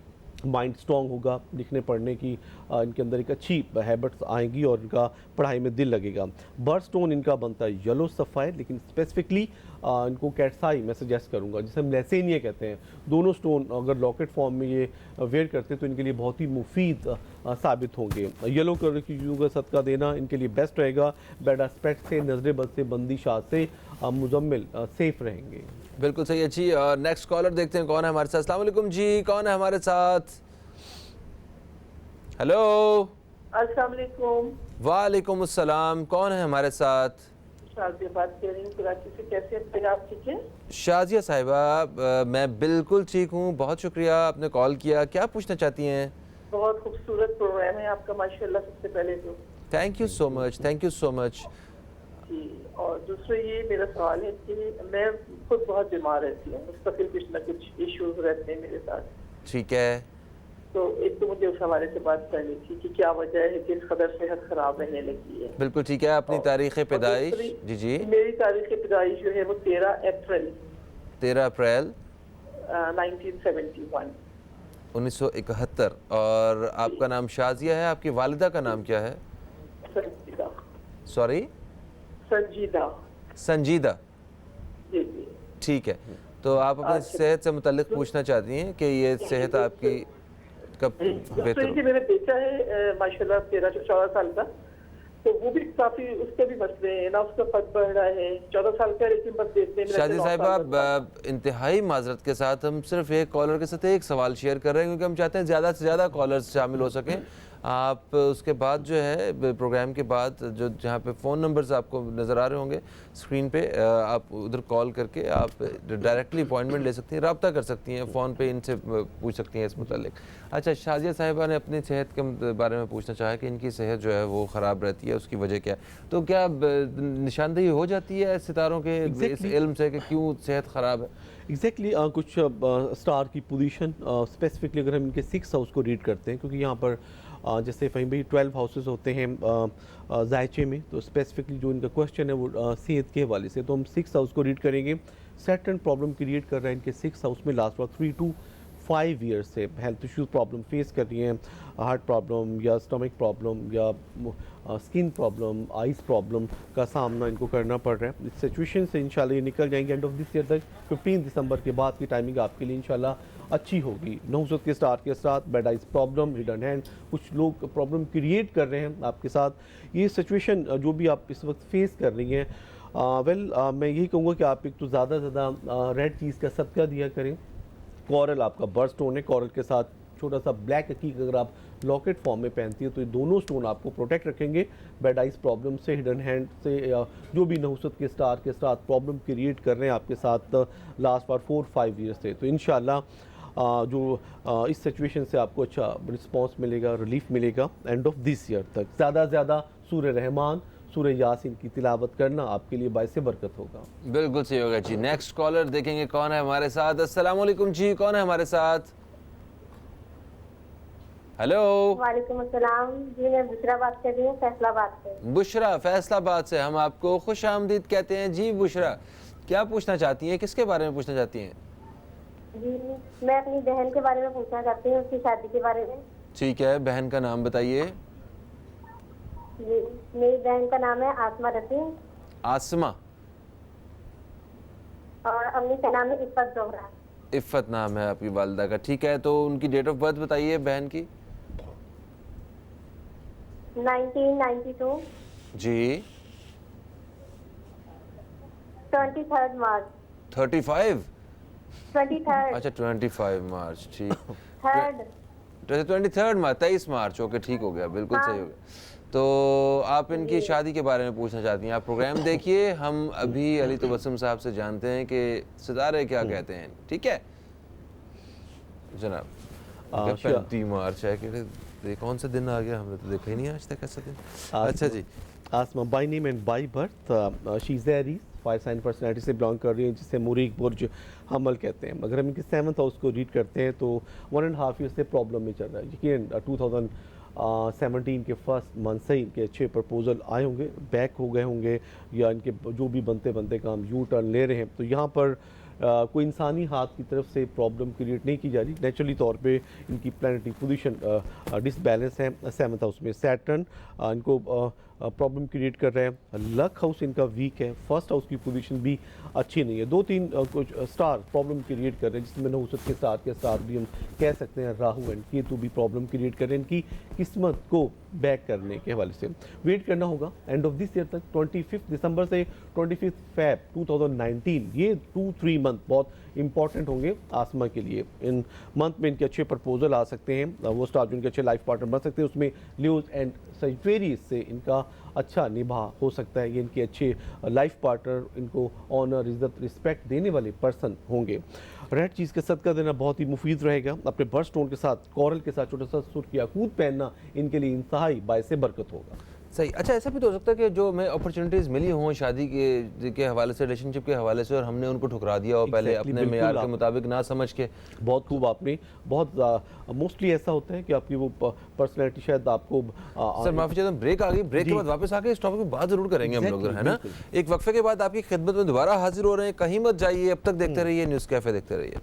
माइंड स्ट्रॉन्ग होगा, लिखने पढ़ने की इनके अंदर एक अच्छी हैबिट्स आएंगी और इनका पढ़ाई में दिल लगेगा। बर्ड स्टोन इनका बनता है येलो सफ़ायर, लेकिन स्पेसिफिकली इनको कैट्साई मैं सजेस्ट करूंगा, जिसे हम लेसेनिया कहते हैं। दोनों स्टोन अगर लॉकेट फॉर्म में ये वेयर करते हैं तो इनके लिए बहुत ही मुफीद साबित होंगे। येलो कलर की चीज़ों का सदका देना इनके लिए बेस्ट रहेगा। बैड एस्पेक्ट से, नजर बद से, बंदिशात से मुजम्मिल सेफ रहेंगे। बिल्कुल सही है जी। और नेक्स्ट कॉलर देखते हैं कौन है हमारे साथ। अस्सलाम वालेकुम जी, कौन है हमारे साथ? हेलो। अस्सलाम वालेकुम। वालेकुम अस्सलाम, कौन है हमारे साथ? शाजिया बात कर रही हूँ कराची से। कैसे हैं आप? ठीक है शाजिया साहिबा, मैं बिल्कुल ठीक हूँ, बहुत शुक्रिया आपने कॉल किया। क्या पूछना चाहती हैं? बहुत खूबसूरत प्रोग्राम है आपका माशाल्लाह। सबसे पहले तो thank you so much, thank you so much जी। और दूसरा ये मेरा सवाल है कि मैं खुद बहुत बीमार रहती हूँ, मुस्तकिल कुछ ना कुछ इश्यूज रहते हैं मेरे साथ। ठीक है, तो एक तो मुझे उस हवाले से बात करनी थी कि क्या वजह है कि इस कदर सेहत खराब रहने लगी है। बिल्कुल ठीक है। अपनी तारीख़ पैदाइश? जी जी, मेरी तारीख़ पैदाइश जो है वो 13 अप्रैल 1971। 1971। और आपका नाम शाजिया है, आपकी वालिदा का नाम क्या है? संजीदा। सॉरी? संजीदा। संजीदा। जी जी ठीक है। तो आप अपनी सेहत से मुतल्लिक पूछना चाहती हैं कि ये सेहत आपकी कब बेहतर? मेरा बेटा है माशाल्लाह 13-14 साल का, तो वो भी काफी, उसके भी मसले हैं ना, उसका पद बढ़ रहा है। 14 साल का, लेकिन बस देखने में। शादी साहिबा, इंतहाई माजरत के साथ हम सिर्फ एक कॉलर के साथ एक सवाल शेयर कर रहे हैं, क्योंकि हम चाहते हैं ज़्यादा से ज़्यादा कॉलर्स शामिल हो सकें। आप उसके बाद जो है प्रोग्राम के बाद जो जहाँ पे फ़ोन नंबर्स आपको नज़र आ रहे होंगे स्क्रीन पे, आप उधर कॉल करके आप डायरेक्टली अपॉइंटमेंट ले सकती हैं, रब्ता कर सकती हैं, फ़ोन पे इनसे पूछ सकती हैं इस मुतालिक। अच्छा, शाजिया साहिबा ने अपनी सेहत के बारे में पूछना चाहा कि इनकी सेहत जो है वो ख़राब रहती है, उसकी वजह क्या है? तो क्या निशानदेही हो जाती है सितारों के इस इल्म से कि क्यों सेहत ख़राब है? एग्जैक्टली कुछ स्टार की पोजीशन स्पेसिफिकली अगर हम इनके 6 हाउस को रीड करते हैं, क्योंकि यहाँ पर जैसे कहीं भी 12 हाउसेस होते हैं जायचे में, तो स्पेसिफिकली जो इनका क्वेश्चन है वो सेहत के हवाले से, तो हम 6 हाउस को रीड करेंगे। सैटर्न प्रॉब्लम क्रिएट कर रहा है इनके 6 हाउस में लास्ट वक्त 3 to 5 ईयर्स से। हेल्थ इश्यूज प्रॉब्लम फेस कर रही हैं, हार्ट प्रॉब्लम या स्टमक प्रॉब्लम या स्किन प्रॉब्लम, आइज प्रॉब्लम का सामना इनको करना पड़ रहा है। इस सिचुएशन से इंशाल्लाह ये निकल जाएंगे एंड ऑफ दिस ईयर तक। 15 दिसंबर के बाद की टाइमिंग आपके लिए इंशाल्लाह अच्छी होगी। नहुसत के स्टार्ट के साथ bed eyes problem, hidden hand, कुछ लोग प्रॉब्लम क्रिएट कर रहे हैं आपके साथ। ये सिचुएशन जो भी आप इस वक्त फेस कर रही हैं, मैं यही कहूँगा कि आप एक तो ज़्यादा से ज़्यादा रेड चीज़ का सदका दिया करें। कॉरल आपका बर्ड स्टोन है, कॉरल के साथ छोटा सा ब्लैक अकीक अगर आप लॉकेट फॉर्म में पहनती है तो ये दोनों स्टोन आपको प्रोटेक्ट रखेंगे बेड आइज प्रॉब्लम से, हिडन हैंड से, जो भी नहुसत के स्टार के साथ प्रॉब्लम क्रिएट कर रहे हैं आपके साथ लास्ट बार 4-5 ईयर्स से। तो इंशाल्लाह इस सिचुएशन से आपको अच्छा रिस्पॉन्स मिलेगा, रिलीफ मिलेगा एंड ऑफ दिस ईयर तक। ज़्यादा से ज़्यादा सूरह रहमान, सूरह यासीन की तिलावत करना आपके लिए बाइसे बरकत होगा। बिल्कुल सही होगा जी। नेक्स्ट कॉलर देखेंगे कौन है हमारे साथ। अस्सलाम वालेकुम जी, कौन है हमारे साथ? हेलो। वालेकुम अस्सलाम जी, मैं बुशरा बात कर रही हूँ फैसलाबाद से। बुशरा, फैसलाबाद से हम आपको खुश आमदीद कहते हैं जी। बुशरा, क्या पूछना चाहती हैं, किसके बारे में पूछना चाहती हैं? जी, मैं अपनी बहन के बारे में पूछना चाहती हूँ, उसकी शादी के बारे में। ठीक है, बहन का नाम बताइए। जी, मेरी बहन का नाम है आसमा रसीम। आसमा। और अम्मी का नाम है इफ़त जोहरा। इफ़त नाम है आपकी वालिदा का। ठीक है, तो उनकी डेट ऑफ बर्थ बताइए बहन की। 1992 जी। 23 मार्च। 35? 23 अच्छा, 25 मार्च। ठीक। थर्ड 23 मार्च। ओके, ठीक हो गया, बिल्कुल सही हो गया। तो आप इनकी शादी के बारे में पूछना चाहती हैं। आप प्रोग्राम देखिए, हम अभी अली तबस्सुम साहब से जानते हैं कि सितारे क्या कहते हैं। ठीक है जनाब। 25 मार्च है कि कौन सा दिन आ गया, हमने तो देखा ही नहीं आज तक ऐसा दिन। अच्छा जी। Asma by name and by birth she is Aries, fire sign personality से बिलोंग कर रही है, जिसे मुरीख बुर्ज हमल कहते हैं। अगर हम इनके 7th हाउस को रीड करते हैं तो 1.5 ईयर से प्रॉब्लम में चल रहा है। यकीन 2017 के फर्स्ट मंथ से इनके अच्छे प्रपोजल आए होंगे, बैक हो गए होंगे, या इनके जो भी बनते काम यू टर्न ले रहे हैं। तो यहाँ पर कोई इंसानी हाथ की तरफ से प्रॉब्लम क्रिएट नहीं की जा रही। नेचुरली तौर पे इनकी प्लैनेटरी पोजीशन डिसबैलेंस है। 7th हाउस में सैटर्न इनको प्रॉब्लम क्रिएट कर रहे हैं। लक हाउस इनका वीक है। फर्स्ट हाउस की पोजीशन भी अच्छी नहीं है। 2-3 कुछ स्टार प्रॉब्लम क्रिएट कर रहे हैं, जिसमें नहुसत के स्टार भी हम कह सकते हैं। राहु एंड केतु भी प्रॉब्लम क्रिएट कर रहे हैं इनकी किस्मत को बैक करने के हवाले से। वेट करना होगा एंड ऑफ दिस ईयर तक, 25 दिसंबर से 25 फेब 2019, ये 2-3 मंथ बहुत इंपॉर्टेंट होंगे आसमा के लिए। इन मंथ में इनके अच्छे प्रपोजल आ सकते हैं। वो स्टार जो इनके अच्छे लाइफ पार्टनर बन सकते हैं, उसमें लियोज एंड सजिटेरियस से इनका अच्छा निभा हो सकता है। ये इनके अच्छे लाइफ पार्टनर, इनको ऑनर, इज्जत, रिस्पेक्ट देने वाले पर्सन होंगे। रेड चीज़ का सदका देना बहुत ही मुफीद रहेगा। अपने बर्थ स्टोन के साथ, कोरल के साथ छोटा सा सुर्ख याकूत पहनना इनके लिए इंतहाई बायस बरकत होगा। सही। अच्छा, ऐसा भी तो हो सकता है कि जो हमें अपॉर्चुनिटीज़ मिली हों शादी के हवाले से, रिलेशनशिप के हवाले से, और हमने उनको ठुकरा दिया हो पहले अपने मेयार के मुताबिक ना समझ के। बहुत खूब आपने, बहुत मोस्टली ऐसा होता है कि आपकी वो पर्सनैलिटी शायद आपको सर माफ़ी चाहता हूँ, ब्रेक आ गई। ब्रेक के बाद वापस आके इस टॉपिक पर बात जरूर करेंगे हम लोग, है ना। एक वक्फे के बाद आपकी खिदमत में दोबारा हाजिर हो रहे हैं। कहीं मत जाइए, अब तक देखते रहिए न्यूज़ कैफ़े, देखते रहिए।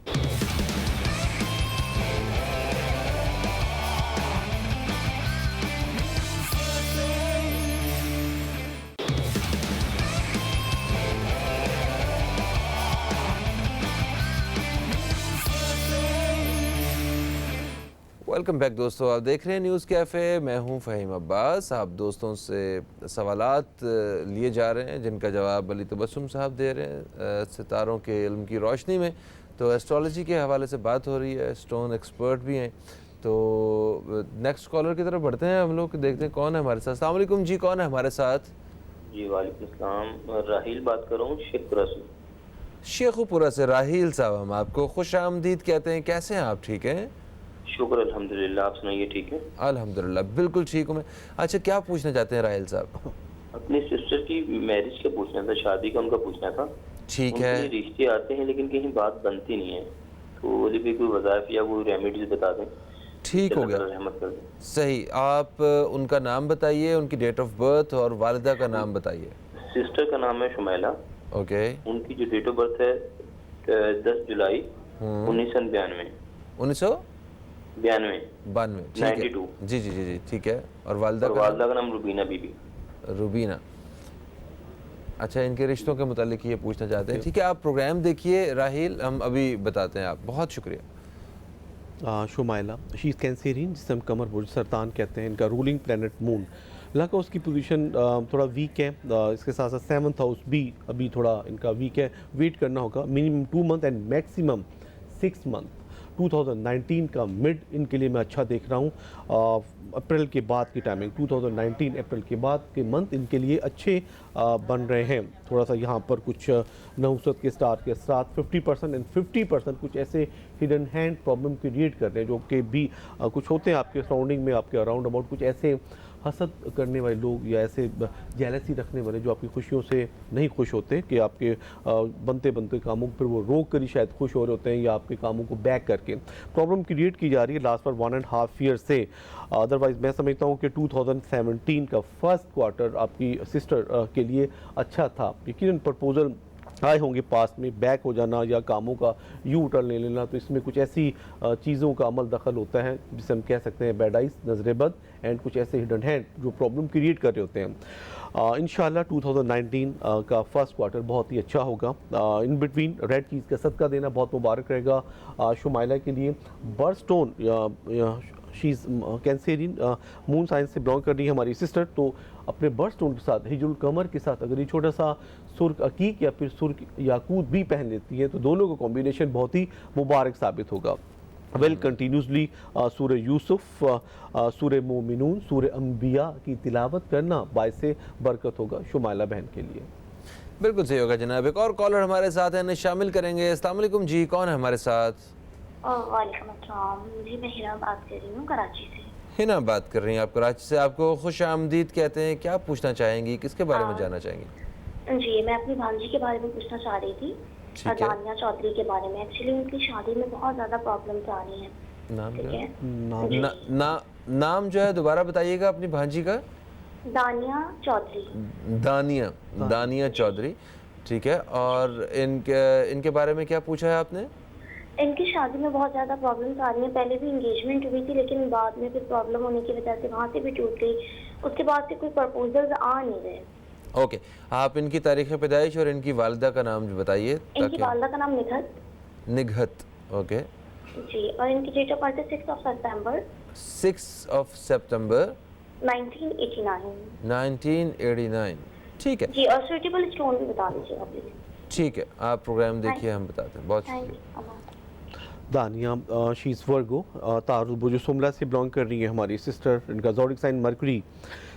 वेलकम बैक दोस्तों, आप देख रहे हैं न्यूज़ कैफ़े। मैं हूं फ़हीम अब्बास। आप दोस्तों से सवालात लिए जा रहे हैं जिनका जवाब अली तबस्सुम साहब दे रहे हैं सितारों के इल्म की रोशनी में। तो एस्ट्रोलॉजी के हवाले से बात हो रही है, स्टोन एक्सपर्ट भी हैं। तो नेक्स्ट कॉलर की तरफ बढ़ते हैं हम लोग, देखते हैं कौन है हमारे साथ। अस्सलाम वालेकुम जी, कौन है हमारे साथ? जी वालेकुम सलाम, राहील बात कर रहा हूँ शेखपुरा से। शेखपुरा से राहील साहब, हम आपको खुश आमदीद कहते हैं। कैसे हैं आप? ठीक हैं, शुक्र अल्हम्दुलिल्लाह। आप सुनाइए? ठीक है अल्हम्दुलिल्लाह, बिल्कुल ठीक हूँ मैं। अच्छा, क्या पूछना चाहते हैं राहील साहब? अपनी सिस्टर की मैरिज का पूछना था, शादी का उनका पूछना था। ठीक है। रिश्ते आते हैं लेकिन कहीं बात बनती नहीं है, तो वो भी कोई वज़ाइफ या कोई रेमेडीज बता दें। ठीक हो गया, रहमत कर दें। सही। आप उनका नाम बताइए, उनकी डेट ऑफ बर्थ और वालिदा का नाम बताइए। सिस्टर का नाम है शुमैला। ओके। उनकी जो डेट ऑफ बर्थ है 10 जुलाई 1992। 1992, ठीक है। जी जी जी जी, ठीक है। और वालिदा का नाम रुबीना बीबी। रुबीना। अच्छा, इनके रिश्तों के मुतालिक ये पूछना चाहते हैं। ठीक है, आप प्रोग्राम देखिए राहील, हम अभी बताते हैं। आप बहुत शुक्रिया। शुमाइला, शी इज़ कैंसेरियन, जिसे हम कमर बुर्ज सरतान कहते हैं। इनका रूलिंग प्लैनेट मून। लक उसकी पोजीशन थोड़ा वीक है। इसके साथ साथ 7th हाउस भी अभी थोड़ा इनका वीक है। वेट करना होगा minimum 2 month and maximum 6 month. 2019 का मिड इनके लिए मैं अच्छा देख रहा हूँ। अप्रैल के बाद की टाइमिंग, 2019 अप्रैल के बाद के मंथ इनके लिए अच्छे बन रहे हैं। थोड़ा सा यहाँ पर कुछ नहुसत के स्टार के साथ 50% एंड 50% कुछ ऐसे हिडन हैंड प्रॉब्लम क्रिएट कर रहे हैं, जो कि भी कुछ होते हैं आपके सराउंडिंग में, आपके अराउंड अबाउट। कुछ ऐसे हसद करने वाले लोग या ऐसे जेलसी रखने वाले जो आपकी खुशियों से नहीं खुश होते, कि आपके बनते कामों पर वो रोक कर ही शायद खुश हो रहे होते हैं, या आपके कामों को बैक करके प्रॉब्लम क्रिएट की जा रही है लास्ट पर 1.5 ईयर से। अदरवाइज़ मैं समझता हूँ कि 2017 का फर्स्ट क्वार्टर आपकी सिस्टर के लिए अच्छा था। यकीनन प्रपोजल आए होंगे पास में, बैक हो जाना या कामों का यू टर्न ले लेना, तो इसमें कुछ ऐसी चीज़ों का अमल दखल होता है जिसे हम कह सकते हैं बैड आइज, नजर बद, एंड कुछ ऐसे हिडन हैंड जो प्रॉब्लम क्रिएट कर रहे होते हैं। इंशाल्लाह 2019 का फर्स्ट क्वार्टर बहुत ही अच्छा होगा। इन बिटवीन रेड चीज़ का सदका देना बहुत मुबारक रहेगा शुमाइला के लिए। Birth stone, she is Cancerian, moon science से बिलोंग कर रही है हमारी सिस्टर। तो अपने बर्थ स्टोन के साथ हिजुल कमर के साथ अगर ये छोटा सा सुर्ख अकीक या फिर सुर्ख याकूत भी पहन लेती है, तो दोनों का कॉम्बिनेशन बहुत ही मुबारक साबित होगा। वेल कंटिन्यूसली सूरह यूसुफ, सूरह मोमिनून, सूरह अंबिया की तिलावत करना बायसे बरकत होगा शुमाइला बहन के लिए। बिल्कुल सही होगा जनाब। एक और कॉलर हमारे साथ है, इन्हें शामिल करेंगे। अस्सलाम वालेकुम जी, कौन है हमारे साथ? वालेकुम अस्सलाम जी, मैं हिना बात कर रही हूँ कराची से। हिना बात कर रही हैं आप कराची से, आपको खुश आमदीद कहते हैं। क्या पूछना चाहेंगी, किसके बारे में जानना चाहेंगी? जी, मैं अपनी भांजी के बारे में पूछना चाह रही थी, दानिया चौधरी के बारे में। एक्चुअली उनकी शादी में बहुत ज़्यादा प्रॉब्लम्स आ रही हैं। नाम ठीक क्या? है, नाम जो है दोबारा बताइएगा अपनी भांजी का। दानिया चौधरी। दानिया चौधरी, ठीक है। और इनके बारे में क्या पूछा है आपने? इनकी शादी में बहुत ज़्यादा प्रॉब्लम्स आ रही हैं। पहले भी इंगेजमेंट हुई थी, लेकिन बाद में फिर प्रॉब्लम होने की वजह से वहाँ से भी टूट गई। उसके बाद से कोई प्रपोजल्स आ नहीं रहे। ओके, आप इनकी तारीख पैदाइश और इनकी वालिदा का नाम जो बताइए। इनकी वालिदा का नाम निघत। निघत, ओके जी। और इनकी डेट ऑफ बर्थ है 6 सितंबर 1989। 1989, ठीक है जी। और सुटेबल स्टोन भी बता दीजिएगा प्लीज। ठीक है, आप प्रोग्राम देखिए, हम बताते हैं। बहुत शुक्रिया। दानिया शी इज़ वर्गो, तारुल बुर्ज सुमला से बिलोंग कर रही है हमारी सिस्टर। इनका zodiac sign mercury,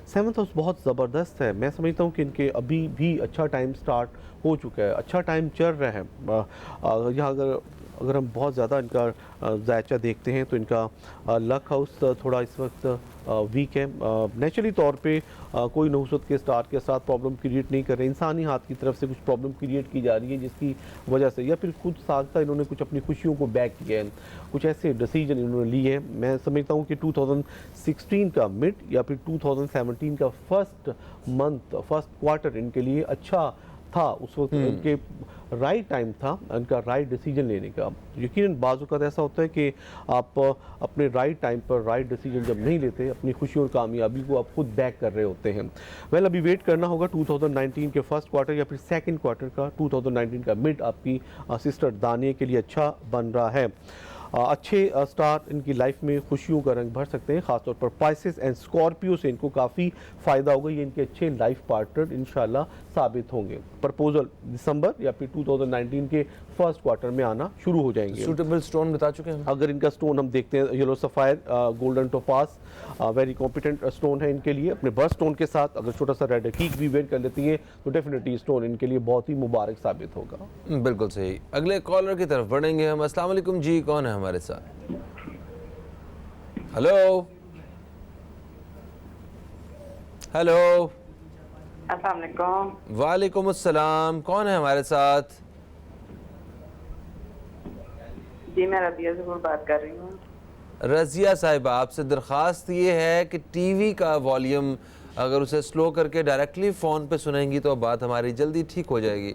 7th house बहुत ज़बरदस्त है। मैं समझता हूँ कि इनके अभी भी अच्छा टाइम स्टार्ट हो चुका है, अच्छा टाइम चल रहा है। यहाँ अगर हम बहुत ज़्यादा इनका जायचा देखते हैं तो इनका लक हाउस थोड़ा इस वक्त वीक है। नेचुरली तौर पे कोई नहुसत के स्टार्ट के साथ प्रॉब्लम क्रिएट नहीं कर रहे, इंसानी हाथ की तरफ से कुछ प्रॉब्लम क्रिएट की जा रही है, जिसकी वजह से या फिर खुद साख्ता इन्होंने कुछ अपनी खुशियों को बैक किया है, कुछ ऐसे डिसीजन इन्होंने लिए हैं। मैं समझता हूँ कि 2016 का मिड या फिर 2017 का फर्स्ट क्वार्टर इनके लिए अच्छा था। उस वक्त इनके राइट टाइम था इनका राइट डिसीजन लेने का। यकीनन बाज़ औक़ात ऐसा होता है कि आप अपने राइट टाइम पर राइट डिसीजन जब नहीं लेते, अपनी खुशी और कामयाबी को आप खुद बैक कर रहे होते हैं। वेल, अभी वेट करना होगा 2019 के फर्स्ट क्वार्टर या फिर सेकंड क्वार्टर का। 2019 का मिड आपकी सिस्टर दानिया के लिए अच्छा बन रहा है। अच्छे स्टार इनकी लाइफ में खुशियों का रंग भर सकते हैं। खासतौर पर पाइसेस एंड स्कॉर्पियो से इनको काफ़ी फ़ायदा होगा। ये इनके अच्छे लाइफ पार्टनर इंशाल्लाह साबित होंगे। प्रपोजल दिसंबर या फिर 2019 के फर्स्ट क्वार्टर में आना शुरू हो जाएंगे। सूटेबल स्टोन बता चुके हैं। अगर इनका स्टोन हम देखते हैं, yellow sapphire golden topaz very competent stone है इनके लिए। अपने बर्थ स्टोन के साथ अगर छोटा सा रेड हकीक भी वेट कर लेती हैं तो डेफिनेटली स्टोन इनके लिए बहुत ही मुबारक साबित होगा। बिल्कुल सही। अगले कॉलर की तरफ बढ़ेंगे हम। अस्सलाम वालेकुम जी, कौन है हमारे साथ? Hello hello. अस्सलाम वालेकुम। वालेकुम अस्सलाम, कौन है हमारे साथ? जी, मैं रबिया ज़हूर बात कर रही हूँ। रज़िया साहिबा, आपसे दरख्वास्त ये है कि टीवी का वॉल्यूम अगर उसे स्लो करके डायरेक्टली फ़ोन पे सुनेंगी तो बात हमारी जल्दी ठीक हो जाएगी।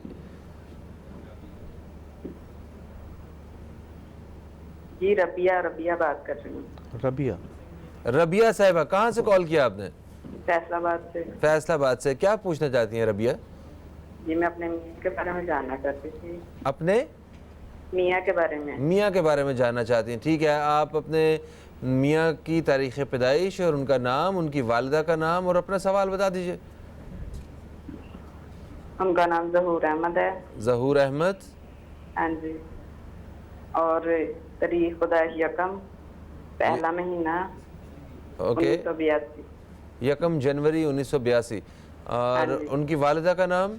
जी, रबिया बात कर रही हूँ। रबिया साहिबा, कहाँ से कॉल किया आपने? फैसलाबाद से। क्या पूछना चाहती हैं रबिया? जी, मैं अपने मियाँ के बारे में जानना चाहती थी। अपने मियाँ के बारे में जानना चाहती हैं, ठीक है। आप अपने मियाँ की तारीख़ पैदाइश और उनका नाम, उनकी वालिदा का नाम और अपना सवाल बता दीजिए। उनका नाम ज़हूर अहमद है। ज़हूर अहमद, हाँ जी। और तारीख पैदाइश यकम पहला महीना, ओके, 1982, 1 जनवरी 1982। और उनकी वालिदा का नाम?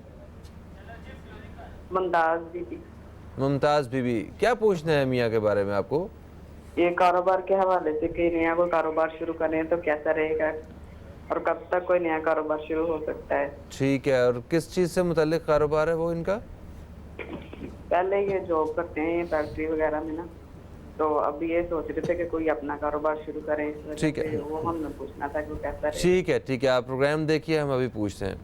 मुमताज़ बीबी। क्या पूछना है मियाँ के बारे में आपको? ये कारोबार के हवाले से कि नया कोई कारोबार शुरू करें तो कैसा रहेगा और कब तक कोई नया कारोबार शुरू हो सकता है? ठीक है। और किस चीज़ से मुतल्लिक कारोबार है वो इनका? पहले ये जॉब करते हैं फैक्ट्री वगैरह में ना, तो अब ये सोच रहे थे कि कोई अपना कारोबार शुरू करें। ठीक है, वो हमने पूछना था कि कैसा रहेगा। ठीक है, आप प्रोग्राम देखिए, हम अभी पूछते हैं।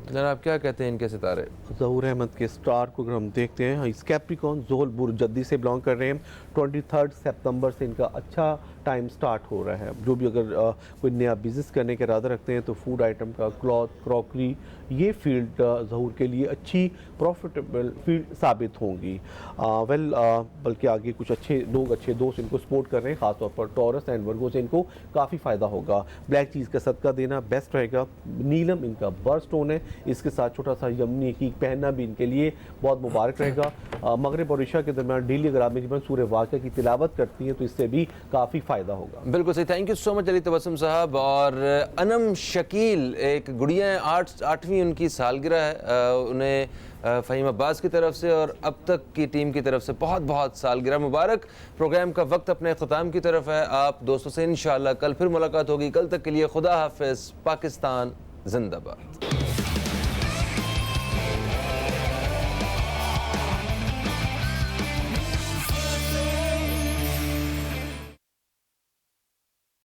जनाब क्या कहते हैं इनके सितारे? ज़हूर अहमद के स्टार को अगर हम देखते हैं, इस कैप्रिकॉन ज़ोहल बुर्ज जद्दी से बिलोंग कर रहे हैं। 23 सितंबर से इनका अच्छा टाइम स्टार्ट हो रहा है। जो भी अगर कोई नया बिज़नेस करने के इरादा रखते हैं तो फूड आइटम का, क्लॉथ, क्रॉकरी, ये फील्ड ज़हूर के लिए अच्छी प्रॉफिटेबल फील्ड साबित होंगी। बल्कि आगे कुछ अच्छे लोग, अच्छे दोस्त इनको सपोर्ट कर रहे हैं, ख़ासतौर पर टॉरस एंड वर्गो से इनको काफ़ी फ़ायदा होगा। ब्लैक चीज़ का सदका देना बेस्ट रहेगा। नीलम इनका बर्थ स्टोन है, इसके साथ छोटा सा यमनी की पहनना भी इनके लिए बहुत मुबारक रहेगा। मगरिब और इशा के दरमियान डेली अगर आप मेजबान सूरह वाक़िया की तिलावत करती हैं तो इससे भी काफ़ी फ़ायदा होगा। बिल्कुल सही, thank you so much Ali Tabassum साहब। और अनम शकील, एक गुड़िया है, 8वीं उनकी सालगिरह है। उन्हें फ़हीम अब्बास की तरफ से और अब तक की टीम की तरफ से बहुत बहुत सालगिरह मुबारक। प्रोग्राम का वक्त अपने ख़त्म की तरफ है। आप दोस्तों से इंशाअल्लाह कल फिर मुलाकात होगी। कल तक के लिए खुदा हाफिज़। पाकिस्तान जिंदाबाद।